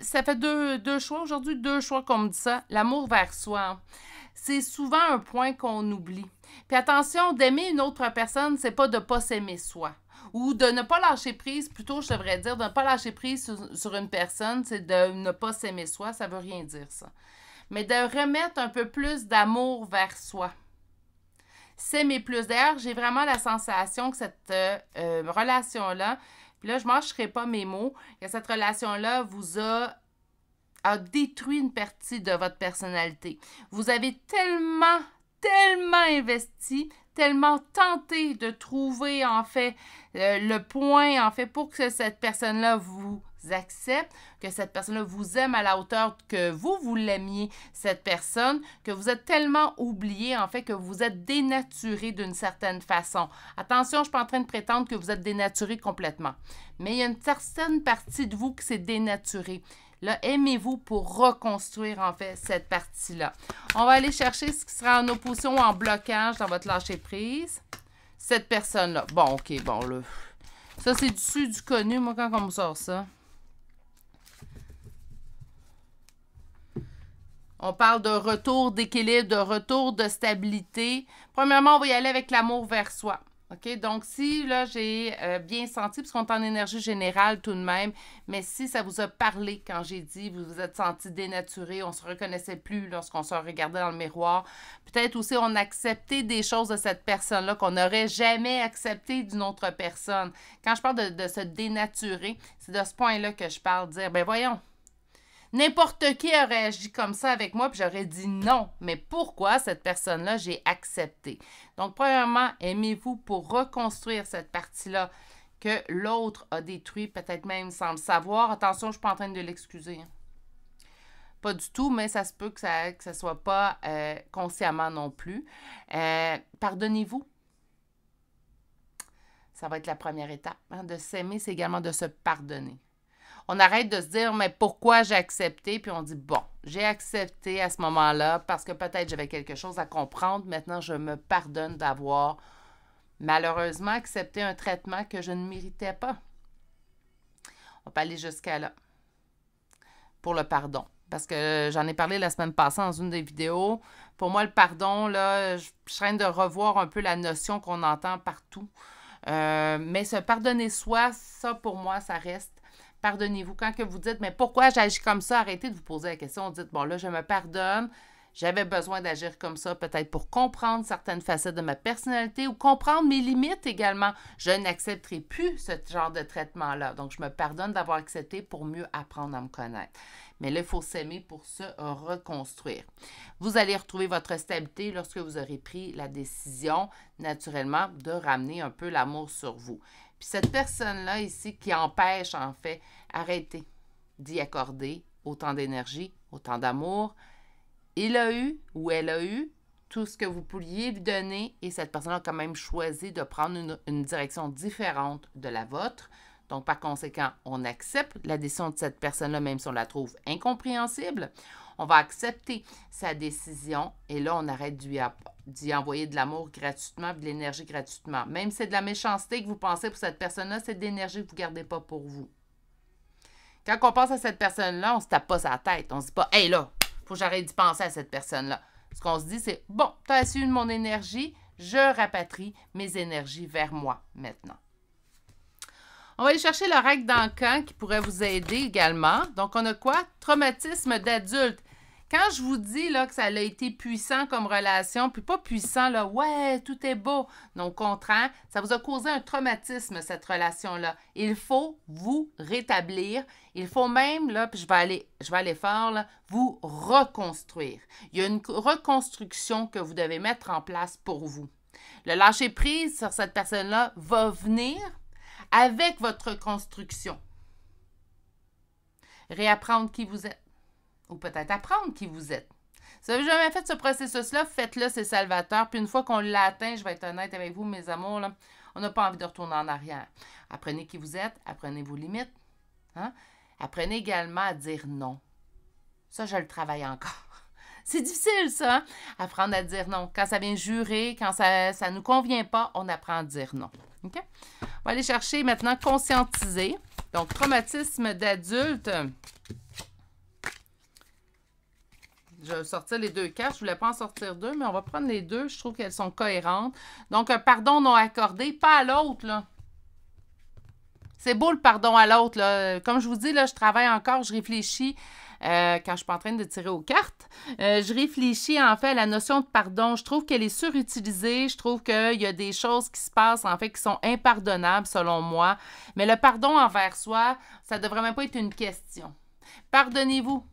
Ça fait deux choix aujourd'hui, deux choix qu'on me dit ça. L'amour vers soi, c'est souvent un point qu'on oublie. Puis attention, d'aimer une autre personne, c'est pas de ne pas s'aimer soi. Ou de ne pas lâcher prise, plutôt je devrais dire, de ne pas lâcher prise sur une personne, c'est de ne pas s'aimer soi, ça veut rien dire ça. Mais de remettre un peu plus d'amour vers soi. s'aimer plus. D'ailleurs, j'ai vraiment la sensation que cette relation-là, puis là, je ne mâcherai pas mes mots, que cette relation-là vous a détruit une partie de votre personnalité. Vous avez tellement investi, tellement tenté de trouver, en fait, le point, en fait, pour que cette personne-là vous accepte, que cette personne-là vous aime à la hauteur que vous l'aimiez, cette personne, que vous êtes tellement oublié, en fait, que vous êtes dénaturé d'une certaine façon. Attention, je ne suis pas en train de prétendre que vous êtes dénaturé complètement, mais il y a une certaine partie de vous qui s'est dénaturée. Là, aimez-vous pour reconstruire, en fait, cette partie-là. On va aller chercher ce qui sera en opposition ou en blocage dans votre lâcher-prise. Cette personne-là. Bon, OK, bon, là. Ça, c'est du connu, moi, quand on me sort ça. On parle de retour d'équilibre, de retour de stabilité. Premièrement, on va y aller avec l'amour vers soi. OK? Donc, si, là, j'ai bien senti, puisqu'on est en énergie générale tout de même, mais si ça vous a parlé quand j'ai dit, vous vous êtes senti dénaturé, on ne se reconnaissait plus lorsqu'on se regardait dans le miroir. Peut-être aussi, on a accepté des choses de cette personne-là qu'on n'aurait jamais accepté d'une autre personne. Quand je parle de se dénaturer, c'est de ce point-là que je parle, dire, ben voyons, n'importe qui aurait agi comme ça avec moi, puis j'aurais dit non. Mais pourquoi cette personne-là, j'ai accepté? Donc, premièrement, aimez-vous pour reconstruire cette partie-là que l'autre a détruit, peut-être même sans le savoir. Attention, je ne suis pas en train de l'excuser. Pas du tout, mais ça se peut que ça ne soit pas consciemment non plus. Pardonnez-vous. Ça va être la première étape. Hein? De s'aimer, c'est également de se pardonner. On arrête de se dire, mais pourquoi j'ai accepté? Puis on dit, bon, j'ai accepté à ce moment-là parce que peut-être j'avais quelque chose à comprendre. Maintenant, je me pardonne d'avoir malheureusement accepté un traitement que je ne méritais pas. On peut aller jusqu'à là pour le pardon. Parce que j'en ai parlé la semaine passée dans une des vidéos. Pour moi, le pardon, là, je train de revoir un peu la notion qu'on entend partout. Mais se pardonner soi, ça, pour moi, ça reste. Pardonnez-vous. Quand que vous dites, mais pourquoi j'agis comme ça? Arrêtez de vous poser la question. Dites, bon, là, je me pardonne. J'avais besoin d'agir comme ça, peut-être pour comprendre certaines facettes de ma personnalité ou comprendre mes limites également. Je n'accepterai plus ce genre de traitement-là. Donc, je me pardonne d'avoir accepté pour mieux apprendre à me connaître. Mais là, il faut s'aimer pour se reconstruire. Vous allez retrouver votre stabilité lorsque vous aurez pris la décision, naturellement, de ramener un peu l'amour sur vous. Puis cette personne-là ici qui empêche, en fait, arrêtez d'y accorder autant d'énergie, autant d'amour. Il a eu ou elle a eu tout ce que vous pouviez lui donner et cette personne a quand même choisi de prendre une direction différente de la vôtre. Donc, par conséquent, on accepte la décision de cette personne-là, même si on la trouve incompréhensible. On va accepter sa décision et là, on arrête d'y envoyer de l'amour gratuitement, de l'énergie gratuitement. Même si c'est de la méchanceté que vous pensez pour cette personne-là, c'est de l'énergie que vous ne gardez pas pour vous. Quand on pense à cette personne-là, on ne se tape pas sa tête. On ne se dit pas « Hey là, il faut que j'arrête d'y penser à cette personne-là ». Ce qu'on se dit, c'est « Bon, tu as assis de mon énergie, je rapatrie mes énergies vers moi maintenant ». On va aller chercher le règle d'encan qui pourrait vous aider également. Donc, on a quoi? Traumatisme d'adulte. Quand je vous dis là, que ça a été puissant comme relation, puis pas puissant, là, ouais, tout est beau. Non, au contraire, ça vous a causé un traumatisme, cette relation-là. Il faut vous rétablir. Il faut même, là, puis je vais aller fort, là, vous reconstruire. Il y a une reconstruction que vous devez mettre en place pour vous. Le lâcher-prise sur cette personne-là va venir avec votre construction. Réapprendre qui vous êtes. Ou peut-être apprendre qui vous êtes. Si vous n'avez jamais fait ce processus-là, faites-le, c'est salvateur. Puis une fois qu'on l'a atteint, je vais être honnête avec vous, mes amours, là, on n'a pas envie de retourner en arrière. Apprenez qui vous êtes, apprenez vos limites. Hein? Apprenez également à dire non. Ça, je le travaille encore. C'est difficile, ça, hein? Apprendre à dire non. Quand ça vient jurer, quand ça ne nous convient pas, on apprend à dire non. OK? On va aller chercher maintenant conscientiser. Donc, traumatisme d'adulte. Je vais sortir les deux cartes. Je ne voulais pas en sortir deux, mais on va prendre les deux. Je trouve qu'elles sont cohérentes. Donc, un pardon non accordé, pas à l'autre, là. C'est beau le pardon à l'autre, là. Comme je vous dis, là, je travaille encore, je réfléchis. quand je suis pas en train de tirer aux cartes. Je réfléchis en fait à la notion de pardon. Je trouve qu'elle est surutilisée. Je trouve qu'il y a des choses qui se passent en fait qui sont impardonnables selon moi. Mais le pardon envers soi, ça ne devrait même pas être une question. Pardonnez-vous.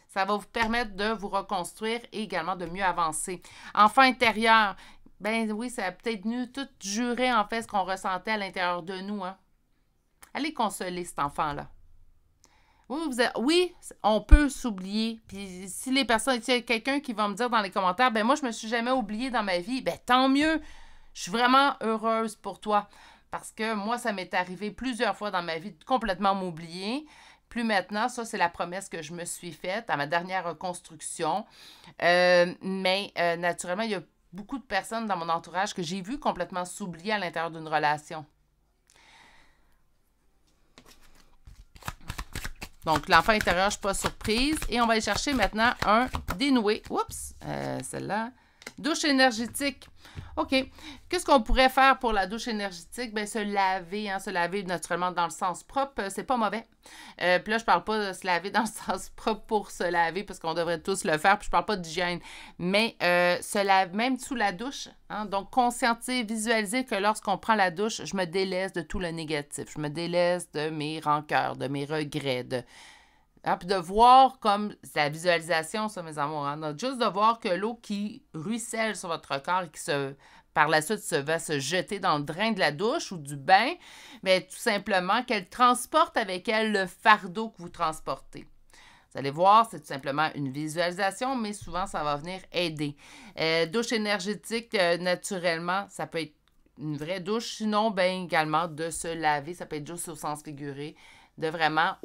Ça va vous permettre de vous reconstruire et également de mieux avancer. Enfant intérieur, ben oui, ça a peut-être venu tout jurer en fait ce qu'on ressentait à l'intérieur de nous. Hein. Allez consoler cet enfant-là. Oui, on peut s'oublier. Puis si les personnes, s'il y a quelqu'un qui va me dire dans les commentaires, ben moi, je me suis jamais oubliée dans ma vie, ben tant mieux. Je suis vraiment heureuse pour toi. Parce que moi, ça m'est arrivé plusieurs fois dans ma vie de complètement m'oublier. Plus maintenant, ça, c'est la promesse que je me suis faite à ma dernière reconstruction. Mais naturellement, il y a beaucoup de personnes dans mon entourage que j'ai vu complètement s'oublier à l'intérieur d'une relation. Donc, l'enfant intérieur, je ne suis pas surprise. Et on va aller chercher maintenant un dénoué. Oups, celle-là. Douche énergétique. OK. Qu'est-ce qu'on pourrait faire pour la douche énergétique? Bien, se laver, hein, se laver naturellement dans le sens propre, c'est pas mauvais. Puis là, je parle pas de se laver dans le sens propre pour se laver, parce qu'on devrait tous le faire, puis je parle pas d'hygiène. Mais se laver même sous la douche. Hein, donc, conscientiser, visualiser que lorsqu'on prend la douche, je me délaisse de tout le négatif. Je me délaisse de mes rancœurs, de mes regrets, hein, puis de voir comme c'est la visualisation, ça, mes amours. Hein, juste de voir que l'eau qui ruisselle sur votre corps et qui par la suite va se jeter dans le drain de la douche ou du bain, bien, tout simplement qu'elle transporte avec elle le fardeau que vous transportez. Vous allez voir, c'est tout simplement une visualisation, mais souvent, ça va venir aider. Douche énergétique, naturellement, ça peut être une vraie douche. Sinon, bien également, de se laver, ça peut être juste au sens figuré, de vraiment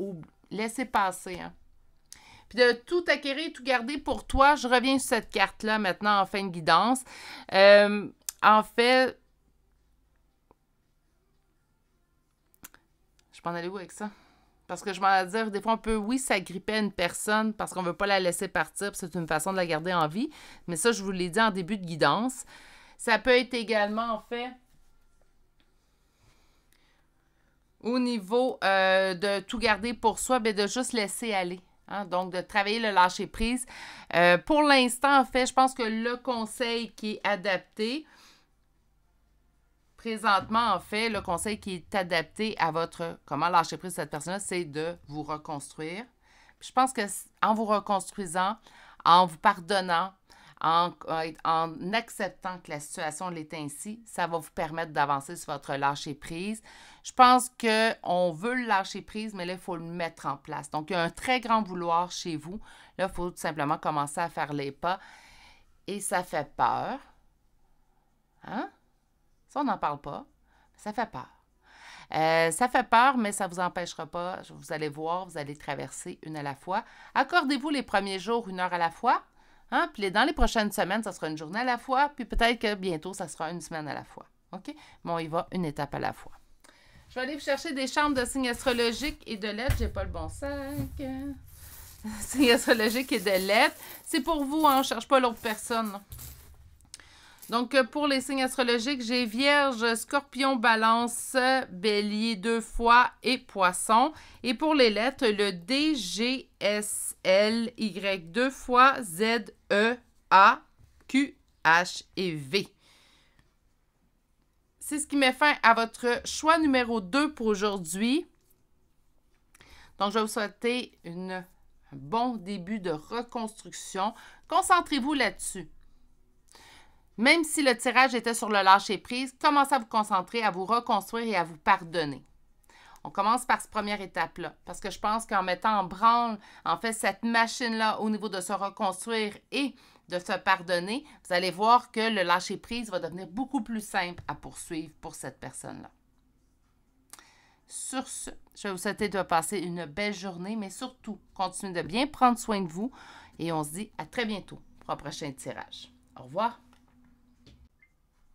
laisser passer. Hein. Puis de tout acquérir, tout garder pour toi. Je reviens sur cette carte-là maintenant en fin de guidance. En fait, je m'en allais où avec ça? Parce que je m'en allais dire, des fois, on peut, oui, s'agripper à une personne parce qu'on ne veut pas la laisser partir, puis c'est une façon de la garder en vie. Mais ça, je vous l'ai dit en début de guidance. Ça peut être également, en fait, au niveau de tout garder pour soi, bien, de juste laisser aller. Hein? Donc, de travailler le lâcher-prise. Pour l'instant, en fait, je pense que le conseil qui est adapté, présentement, en fait, le conseil qui est adapté à votre comment lâcher prise de cette personne-là, c'est de vous reconstruire. Puis je pense qu'en vous reconstruisant, en vous pardonnant, en acceptant que la situation l'est ainsi, ça va vous permettre d'avancer sur votre lâcher-prise. Je pense qu'on veut le lâcher-prise, mais là, il faut le mettre en place. Donc, il y a un très grand vouloir chez vous. Là, il faut tout simplement commencer à faire les pas. Et ça fait peur. Hein? Ça, on n'en parle pas. Ça fait peur. Ça fait peur, mais ça ne vous empêchera pas. Vous allez voir, vous allez traverser une à la fois. Accordez-vous les premiers jours 1 heure à la fois. Hein? Puis dans les prochaines semaines, ça sera une journée à la fois. Puis peut-être que bientôt, ça sera une semaine à la fois. OK? Mais on y va une étape à la fois. Je vais aller vous chercher des chambres de signes astrologiques et de lettres. J'ai pas le bon sac. Signes astrologiques et de lettres. C'est pour vous, hein? On ne cherche pas l'autre personne. Là. Donc, pour les signes astrologiques, j'ai Vierge, Scorpion, Balance, Bélier 2 fois et Poisson. Et pour les lettres, le D, G, S, L, Y 2 fois, Z, E, A, Q, H et V. C'est ce qui met fin à votre choix numéro 2 pour aujourd'hui. Donc, je vais vous souhaiter un bon début de reconstruction. Concentrez-vous là-dessus. Même si le tirage était sur le lâcher-prise, commencez à vous concentrer, à vous reconstruire et à vous pardonner. On commence par cette première étape-là, parce que je pense qu'en mettant en branle, en fait, cette machine-là au niveau de se reconstruire et de se pardonner, vous allez voir que le lâcher-prise va devenir beaucoup plus simple à poursuivre pour cette personne-là. Sur ce, je vais vous souhaiter de passer une belle journée, mais surtout, continuez de bien prendre soin de vous et on se dit à très bientôt pour un prochain tirage. Au revoir!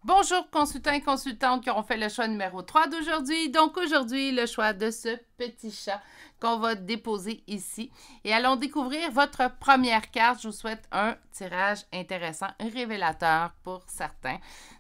Bonjour consultants et consultantes qui auront fait le choix numéro 3 d'aujourd'hui. Donc aujourd'hui, le choix de ce petit chat qu'on va déposer ici. Et allons découvrir votre première carte. Je vous souhaite un tirage intéressant, un révélateur pour certains.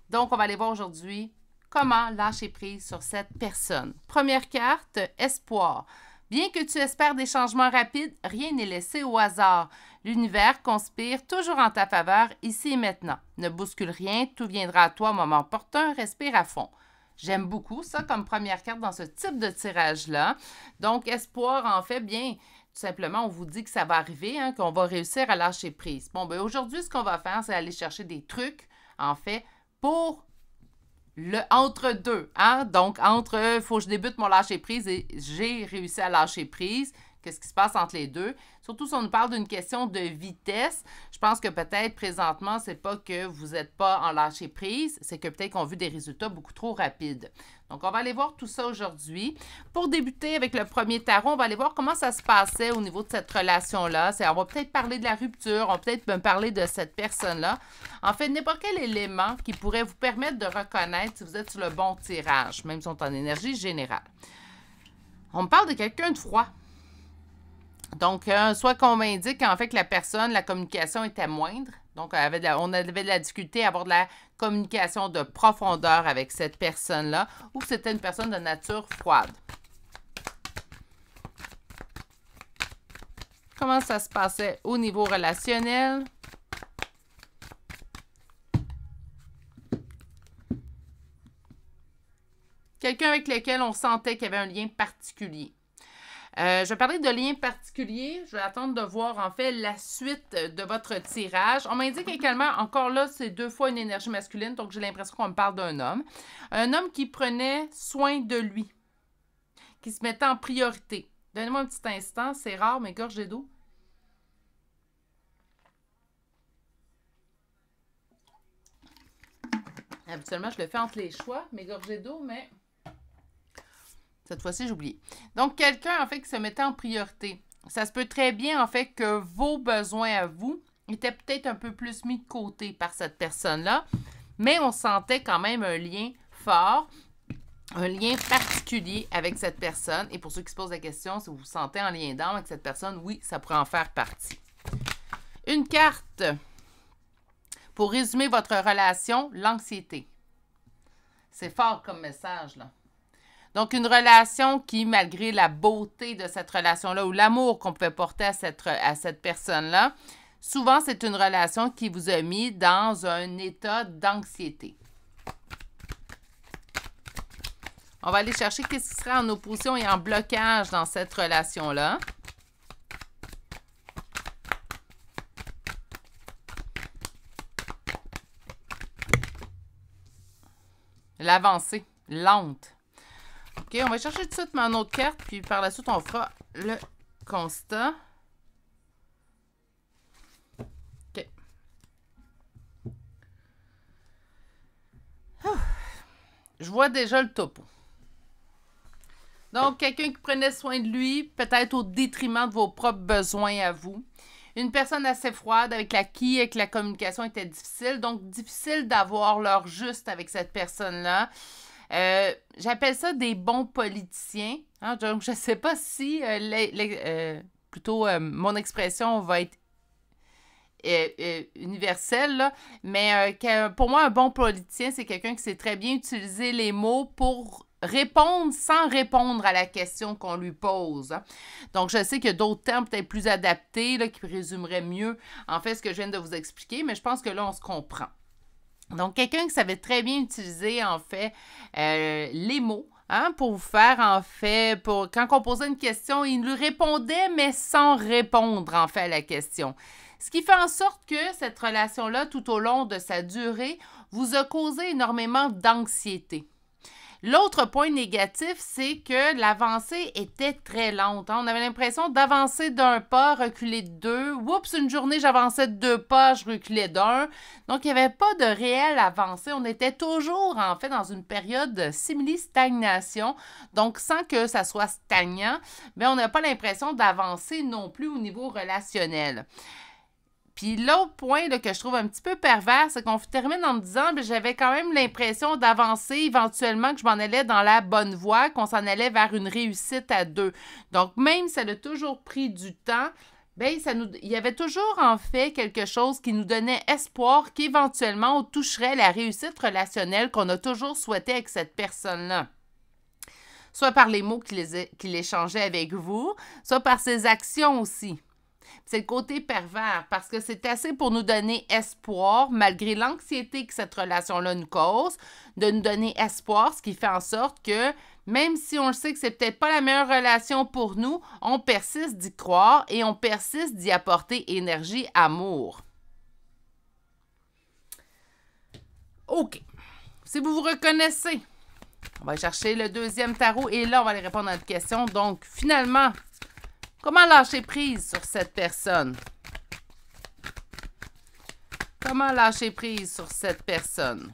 Donc on va aller voir aujourd'hui comment lâcher prise sur cette personne. Première carte, espoir. Bien que tu espères des changements rapides, rien n'est laissé au hasard. L'univers conspire toujours en ta faveur, ici et maintenant. Ne bouscule rien, tout viendra à toi au moment opportun, respire à fond. J'aime beaucoup ça comme première carte dans ce type de tirage-là. Donc, espoir, en fait, bien, tout simplement, on vous dit que ça va arriver, hein, qu'on va réussir à lâcher prise. Bon, bien, aujourd'hui, ce qu'on va faire, c'est aller chercher des trucs, en fait, pour le entre-deux. Hein? Donc, entre, il faut que je débute mon lâcher-prise et j'ai réussi à lâcher prise. Qu'est-ce qui se passe entre les deux? Surtout si on nous parle d'une question de vitesse, je pense que peut-être présentement, c'est pas que vous n'êtes pas en lâcher prise, c'est que peut-être qu'on a vu des résultats beaucoup trop rapides. Donc, on va aller voir tout ça aujourd'hui. Pour débuter avec le premier tarot, on va aller voir comment ça se passait au niveau de cette relation-là. On va peut-être parler de la rupture, on va peut-être me parler de cette personne-là. En fait, n'importe quel élément qui pourrait vous permettre de reconnaître si vous êtes sur le bon tirage, même si on est en énergie générale. On me parle de quelqu'un de froid. Donc, soit qu'on m'indique en fait que la personne, la communication était moindre. Donc, on avait de la difficulté à avoir de la communication de profondeur avec cette personne-là, ou que c'était une personne de nature froide. Comment ça se passait au niveau relationnel? Quelqu'un avec lequel on sentait qu'il y avait un lien particulier. Je vais parler de liens particuliers. Je vais attendre de voir, en fait, la suite de votre tirage. On m'indique également, encore là, c'est 2 fois une énergie masculine, donc j'ai l'impression qu'on me parle d'un homme. Un homme qui prenait soin de lui, qui se mettait en priorité. Donnez-moi un petit instant, c'est rare, mes gorgées d'eau. Habituellement, je le fais entre les choix, mes gorgées d'eau, mais... Cette fois-ci, j'ai oublié. Donc, quelqu'un, en fait, qui se mettait en priorité. Ça se peut très bien, en fait, que vos besoins à vous étaient peut-être un peu plus mis de côté par cette personne-là, mais on sentait quand même un lien fort, un lien particulier avec cette personne. Et pour ceux qui se posent la question, si vous vous sentez en lien d'âme avec cette personne, oui, ça pourrait en faire partie. Une carte pour résumer votre relation, l'anxiété. C'est fort comme message, là. Donc, une relation qui, malgré la beauté de cette relation-là ou l'amour qu'on pouvait porter à cette personne-là, souvent, c'est une relation qui vous a mis dans un état d'anxiété. On va aller chercher qu'est-ce qui serait en opposition et en blocage dans cette relation-là. L'avancée lente. OK, on va chercher tout de suite mon autre carte, puis par la suite, on fera le constat. OK. Je vois déjà le topo. Donc, quelqu'un qui prenait soin de lui, peut-être au détriment de vos propres besoins à vous. Une personne assez froide avec la communication était difficile. Donc, difficile d'avoir l'heure juste avec cette personne-là. J'appelle ça des bons politiciens. Hein? Donc, je ne sais pas si mon expression va être universelle, là, mais pour moi, un bon politicien, c'est quelqu'un qui sait très bien utiliser les mots pour répondre sans répondre à la question qu'on lui pose. Hein? Donc, je sais qu'il y a d'autres termes peut-être plus adaptés là, qui résumeraient mieux, en fait, ce que je viens de vous expliquer, mais je pense que là, on se comprend. Donc, quelqu'un qui savait très bien utiliser, en fait, les mots, hein, pour vous faire, en fait, quand on posait une question, il nous répondait, mais sans répondre, en fait, à la question. Ce qui fait en sorte que cette relation-là, tout au long de sa durée, vous a causé énormément d'anxiété. L'autre point négatif, c'est que l'avancée était très lente. Hein? On avait l'impression d'avancer d'un pas, reculer de 2. Oups, une journée, j'avançais de 2 pas, je reculais d'1. Donc, il n'y avait pas de réelle avancée. On était toujours, en fait, dans une période de simili-stagnation. Donc, sans que ça soit stagnant, mais on n'a pas l'impression d'avancer non plus au niveau relationnel. Puis l'autre point là, que je trouve un petit peu pervers, c'est qu'on termine en me disant que j'avais quand même l'impression d'avancer éventuellement, que je m'en allais dans la bonne voie, qu'on s'en allait vers une réussite à 2. Donc, même si ça a toujours pris du temps, bien, il y avait toujours en fait quelque chose qui nous donnait espoir qu'éventuellement on toucherait la réussite relationnelle qu'on a toujours souhaité avec cette personne-là. soit par les mots qu'il échangeait avec vous, soit par ses actions aussi. C'est le côté pervers, parce que c'est assez pour nous donner espoir, malgré l'anxiété que cette relation-là nous cause, de nous donner espoir, ce qui fait en sorte que, même si on le sait que c'est peut-être pas la meilleure relation pour nous, on persiste d'y croire et on persiste d'y apporter énergie, amour. OK. Si vous vous reconnaissez, on va chercher le deuxième tarot et là, on va aller répondre à notre question. Donc, finalement, comment lâcher prise sur cette personne? Comment lâcher prise sur cette personne?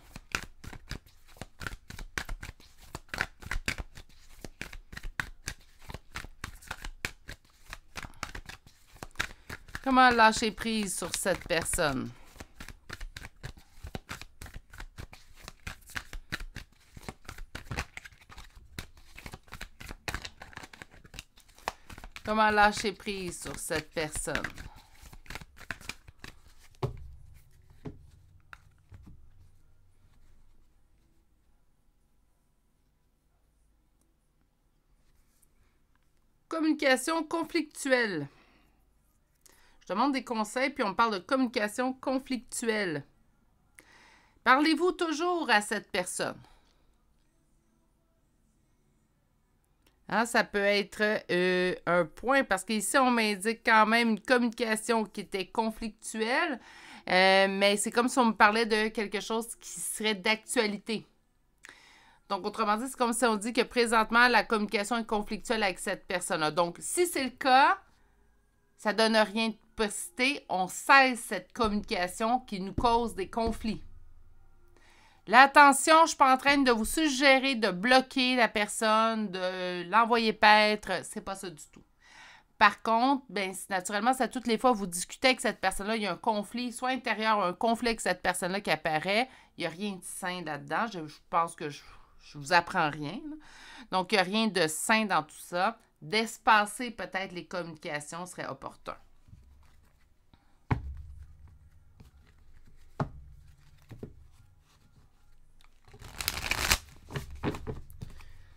Comment lâcher prise sur cette personne? Comment lâcher prise sur cette personne? Communication conflictuelle. Je demande des conseils, puis on parle de communication conflictuelle. Parlez-vous toujours à cette personne? Hein, ça peut être un point, parce qu'ici, on m'indique quand même une communication qui était conflictuelle, mais c'est comme si on me parlait de quelque chose qui serait d'actualité. Donc, autrement dit, c'est comme si on dit que présentement, la communication est conflictuelle avec cette personne-là. Donc, si c'est le cas, ça ne donne rien de possible. On cesse cette communication qui nous cause des conflits. Là, attention, je ne suis pas en train de vous suggérer de bloquer la personne, de l'envoyer paître. C'est pas ça du tout. Par contre, ben, naturellement, c'est à toutes les fois que vous discutez avec cette personne-là, il y a un conflit, soit intérieur ou un conflit avec cette personne-là qui apparaît. Il n'y a rien de sain là-dedans. Je pense que je vous apprends rien. Là. Donc, il n'y a rien de sain dans tout ça. D'espacer peut-être les communications serait opportun.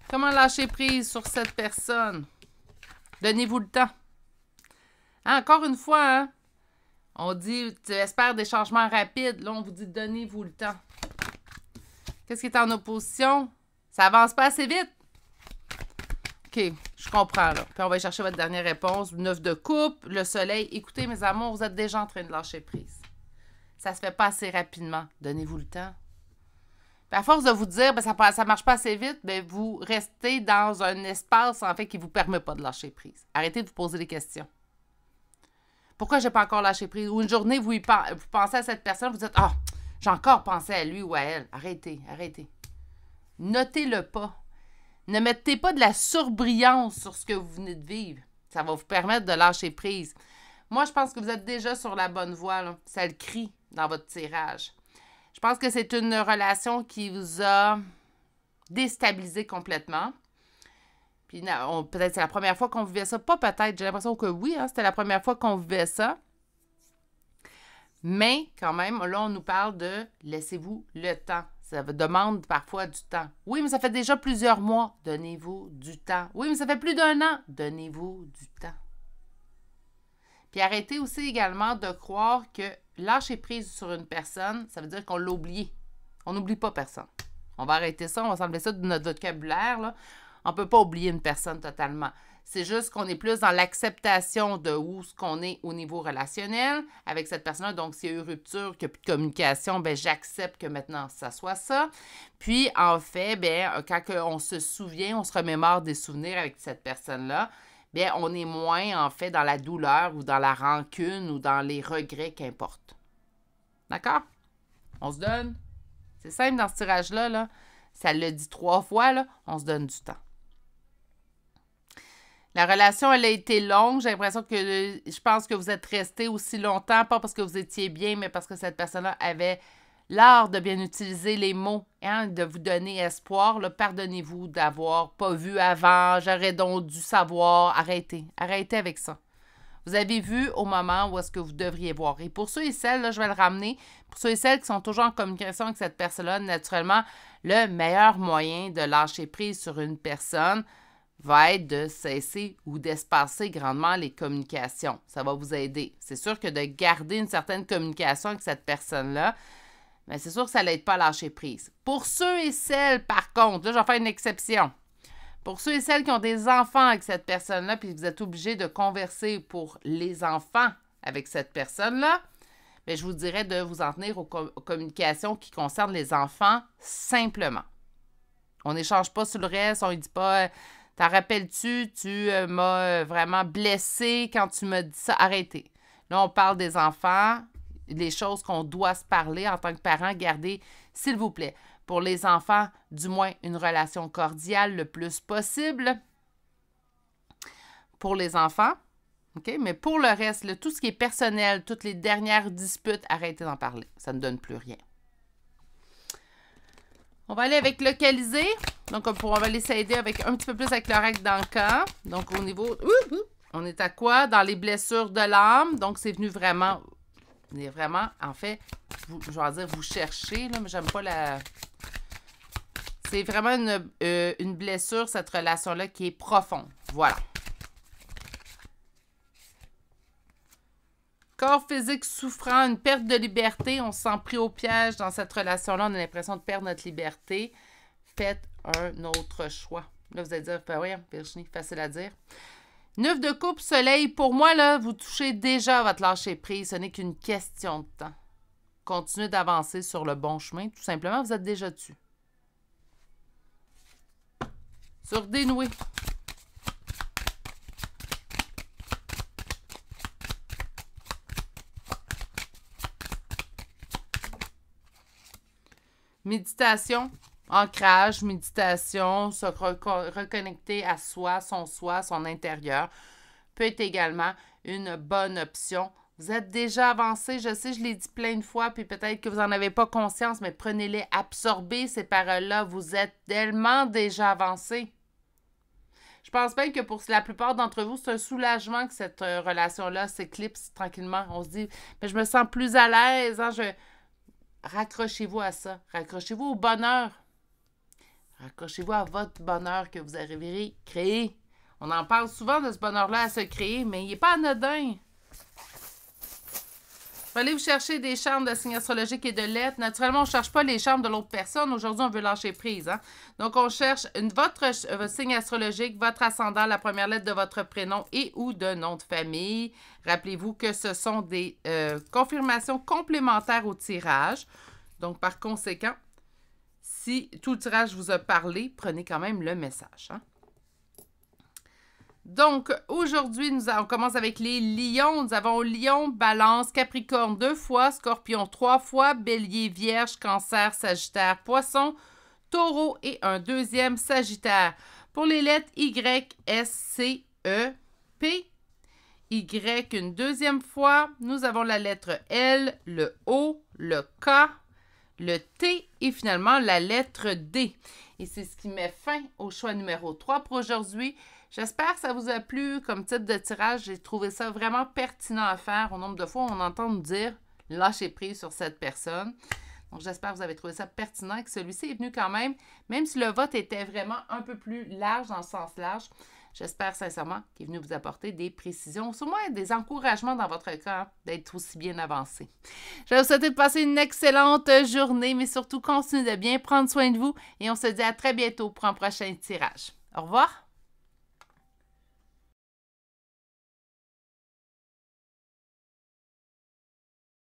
Comment lâcher prise sur cette personne? Donnez-vous le temps. Hein, encore une fois, hein, on dit, tu espères des changements rapides. Là, on vous dit, donnez-vous le temps. Qu'est-ce qui est en opposition? Ça avance pas assez vite. OK, je comprends, là. Puis on va chercher votre dernière réponse. 9 de coupe, le soleil. Écoutez, mes amours, vous êtes déjà en train de lâcher prise. Ça se fait pas assez rapidement. Donnez-vous le temps. Puis à force de vous dire, ben, ça marche pas assez vite, ben, vous restez dans un espace, en fait, qui vous permet pas de lâcher prise. Arrêtez de vous poser des questions. Pourquoi j'ai pas encore lâché prise? Ou une journée, vous pensez à cette personne, vous dites, ah, j'ai encore pensé à lui ou à elle. Arrêtez, arrêtez. Notez-le pas. Ne mettez pas de la surbrillance sur ce que vous venez de vivre. Ça va vous permettre de lâcher prise. Moi, je pense que vous êtes déjà sur la bonne voie, là. Ça le crie dans votre tirage. Je pense que c'est une relation qui vous a déstabilisé complètement. Puis peut-être c'est la première fois qu'on vivait ça. Pas peut-être, j'ai l'impression que oui, hein, c'était la première fois qu'on vivait ça. Mais quand même, là, on nous parle de laissez-vous le temps. Ça demande parfois du temps. Oui, mais ça fait déjà plusieurs mois. Donnez-vous du temps. Oui, mais ça fait plus d'1 an. Donnez-vous du temps. Puis arrêtez aussi également de croire que lâcher prise sur une personne, ça veut dire qu'on l'a oublié. On n'oublie pas personne. On va arrêter ça, on va s'enlever ça de notre vocabulaire, là. On ne peut pas oublier une personne totalement. C'est juste qu'on est plus dans l'acceptation de où ce qu'on est au niveau relationnel avec cette personne-là. Donc, s'il y a eu rupture, qu'il n'y a plus de communication, ben j'accepte que maintenant, ça soit ça. Puis, en fait, ben quand on se souvient, on se remémore des souvenirs avec cette personne-là, bien, on est moins, en fait, dans la douleur ou dans la rancune ou dans les regrets qu'importe. D'accord? On se donne. C'est simple dans ce tirage-là, là. Ça le dit 3 fois, là. On se donne du temps. La relation, elle a été longue. J'ai l'impression que je pense que vous êtes restés aussi longtemps, pas parce que vous étiez bien, mais parce que cette personne-là avait l'art de bien utiliser les mots, hein, de vous donner espoir. Pardonnez-vous d'avoir pas vu avant, j'aurais donc dû savoir. Arrêtez. Arrêtez avec ça. vous avez vu au moment où est-ce que vous devriez voir. Et pour ceux et celles, là, je vais le ramener, pour ceux et celles qui sont toujours en communication avec cette personne-là, naturellement, le meilleur moyen de lâcher prise sur une personne va être de cesser ou d'espacer grandement les communications. Ça va vous aider. C'est sûr que de garder une certaine communication avec cette personne-là, mais c'est sûr que ça n'aide pas à lâcher prise. Pour ceux et celles, par contre, là, je vais faire une exception. Pour ceux et celles qui ont des enfants avec cette personne-là, puis vous êtes obligés de converser pour les enfants avec cette personne-là, bien, je vous dirais de vous en tenir aux communications qui concernent les enfants simplement. On n'échange pas sur le reste, on ne dit pas « T'en rappelles-tu, tu m'as vraiment blessé quand tu m'as dit ça, arrêtez ». Là, on parle des enfants, les choses qu'on doit se parler en tant que parents, gardez, s'il vous plaît, pour les enfants, du moins une relation cordiale le plus possible pour les enfants. OK? Mais pour le reste, tout ce qui est personnel, toutes les dernières disputes, arrêtez d'en parler. Ça ne donne plus rien. On va aller avec localiser. Donc, on va aller s'aider avec un petit peu plus avec l'oracle d'Anka. Donc, au niveau... on est à quoi? Dans les blessures de l'âme. Donc, c'est venu vraiment... en fait, je vais dire vous cherchez, là, mais j'aime pas la... C'est vraiment une blessure, cette relation-là, qui est profonde. Voilà. Corps physique souffrant, une perte de liberté. On se sent pris au piège dans cette relation-là. On a l'impression de perdre notre liberté. Faites un autre choix. Là, vous allez dire, ben oui, Virginie, facile à dire. 9 de coupe, soleil. Pour moi, là, vous touchez déjà à votre lâcher-prise. Ce n'est qu'une question de temps. Continuez d'avancer sur le bon chemin. Tout simplement, vous êtes déjà dessus. Sur dénouer. Méditation, ancrage, méditation, se reconnecter à soi, son intérieur, peut être également une bonne option. Vous êtes déjà avancé, je sais, je l'ai dit plein de fois, puis peut-être que vous n'en avez pas conscience, mais prenez-les, absorbez ces paroles-là. Vous êtes tellement déjà avancé. Je pense même que pour la plupart d'entre vous, c'est un soulagement que cette relation-là s'éclipse tranquillement. On se dit, mais je me sens plus à l'aise, hein, raccrochez-vous à ça. Raccrochez-vous au bonheur. Raccrochez-vous à votre bonheur que vous arriverez à créer. On en parle souvent de ce bonheur-là à se créer, mais il n'est pas anodin. Vous allez vous chercher des charmes de signes astrologiques et de lettres. Naturellement, on ne cherche pas les charmes de l'autre personne. Aujourd'hui, on veut lâcher prise. Hein? Donc, on cherche votre signe astrologique, votre ascendant, la première lettre de votre prénom et ou de nom de famille. Rappelez-vous que ce sont des confirmations complémentaires au tirage. Donc, par conséquent, si tout le tirage vous a parlé, prenez quand même le message. Hein? Donc, aujourd'hui, on commence avec les lions. Nous avons lion, balance, capricorne 2 fois, scorpion 3 fois, bélier, vierge, cancer, sagittaire, poisson, taureau et un deuxième sagittaire. Pour les lettres Y, S, C, E, P, Y une deuxième fois. Nous avons la lettre L, le O, le K, le T et finalement la lettre D. Et c'est ce qui met fin au choix numéro 3 pour aujourd'hui. J'espère que ça vous a plu comme type de tirage. J'ai trouvé ça vraiment pertinent à faire. Au nombre de fois, on entend nous dire « lâchez prise sur cette personne ». Donc, j'espère que vous avez trouvé ça pertinent et que celui-ci est venu quand même si le vote était vraiment un peu plus large, dans le sens large. J'espère sincèrement qu'il est venu vous apporter des précisions, au moins des encouragements dans votre cas, hein, d'être aussi bien avancé. Je vais vous souhaiter de passer une excellente journée, mais surtout, continuez de bien prendre soin de vous et on se dit à très bientôt pour un prochain tirage. Au revoir!